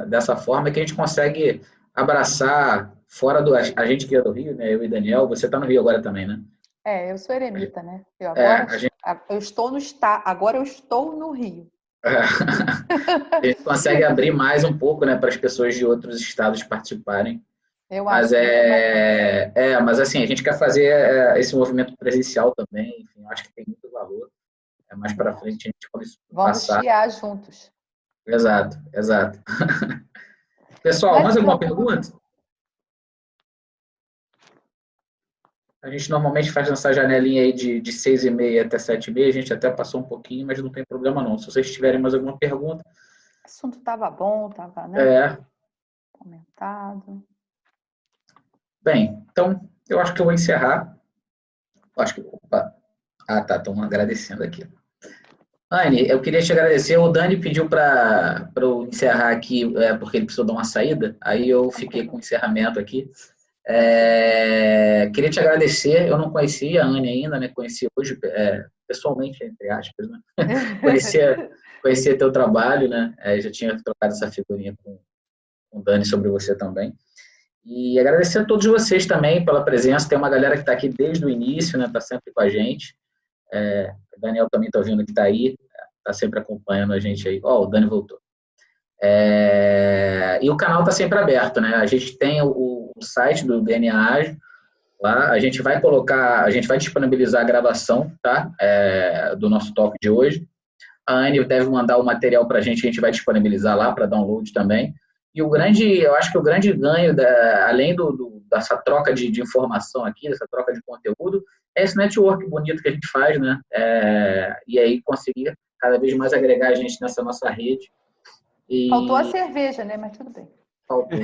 Speaker 3: dessa forma é que a gente consegue abraçar fora do... A gente que é do Rio, né? Eu e Daniel, você está no Rio agora também, né?
Speaker 1: Eu sou eremita, né? Agora eu estou no Rio.
Speaker 3: A gente consegue abrir mais um pouco, né, para as pessoas de outros estados participarem. Mas mas assim, a gente quer fazer esse movimento presencial também, enfim, eu acho que tem muito valor. Mais para frente a gente pode passar.
Speaker 1: Vamos chiar juntos.
Speaker 3: Exato. Pessoal, mais alguma pergunta? A gente normalmente faz nessa janelinha aí de 6h30 até 7h30, a gente até passou um pouquinho, mas não tem problema não. Se vocês tiverem mais alguma pergunta.
Speaker 1: O assunto estava bom, né? Comentado.
Speaker 3: Bem, então, eu acho que eu vou encerrar. Estão agradecendo aqui. Anne, eu queria te agradecer. O Dani pediu para eu encerrar aqui, porque ele precisou dar uma saída. Aí eu fiquei com o encerramento aqui. Queria te agradecer. Eu não conhecia a Anne ainda, né? Conheci hoje, pessoalmente, entre aspas, né? Conhecia teu trabalho, né? Já tinha trocado essa figurinha com o Dani sobre você também. E agradecer a todos vocês também pela presença. Tem uma galera que está aqui desde o início, né? Está sempre com a gente. O Daniel também está ouvindo que está aí. Está sempre acompanhando a gente aí. O Dani voltou. E o canal está sempre aberto, né? A gente tem o site do DNA Ágil. Lá a gente vai disponibilizar a gravação, tá? Do nosso talk de hoje. A Anne deve mandar o material para a gente vai disponibilizar lá para download também. E eu acho que o grande ganho, além dessa troca de informação aqui, dessa troca de conteúdo, é esse network bonito que a gente faz, né? E aí conseguir cada vez mais agregar a gente nessa nossa rede.
Speaker 1: Faltou a cerveja, né? Mas tudo bem.
Speaker 3: Faltou.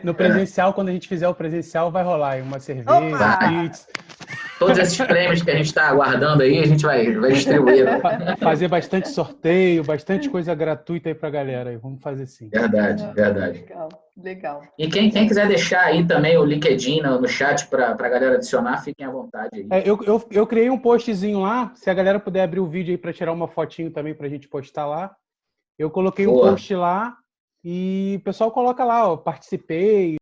Speaker 2: No presencial, quando a gente fizer o presencial, vai rolar aí uma cerveja, pizza.
Speaker 3: Todos esses prêmios que a gente está aguardando aí, a gente vai distribuir.
Speaker 2: Fazer bastante sorteio, bastante coisa gratuita aí pra galera. Vamos fazer sim.
Speaker 3: Verdade.
Speaker 1: Legal.
Speaker 3: E quem quiser deixar aí também o LinkedIn no chat para a galera adicionar, fiquem à vontade aí.
Speaker 2: Eu criei um postzinho lá, se a galera puder abrir o vídeo aí para tirar uma fotinho também pra gente postar lá. Eu coloquei um post lá e o pessoal coloca lá, ó, participei,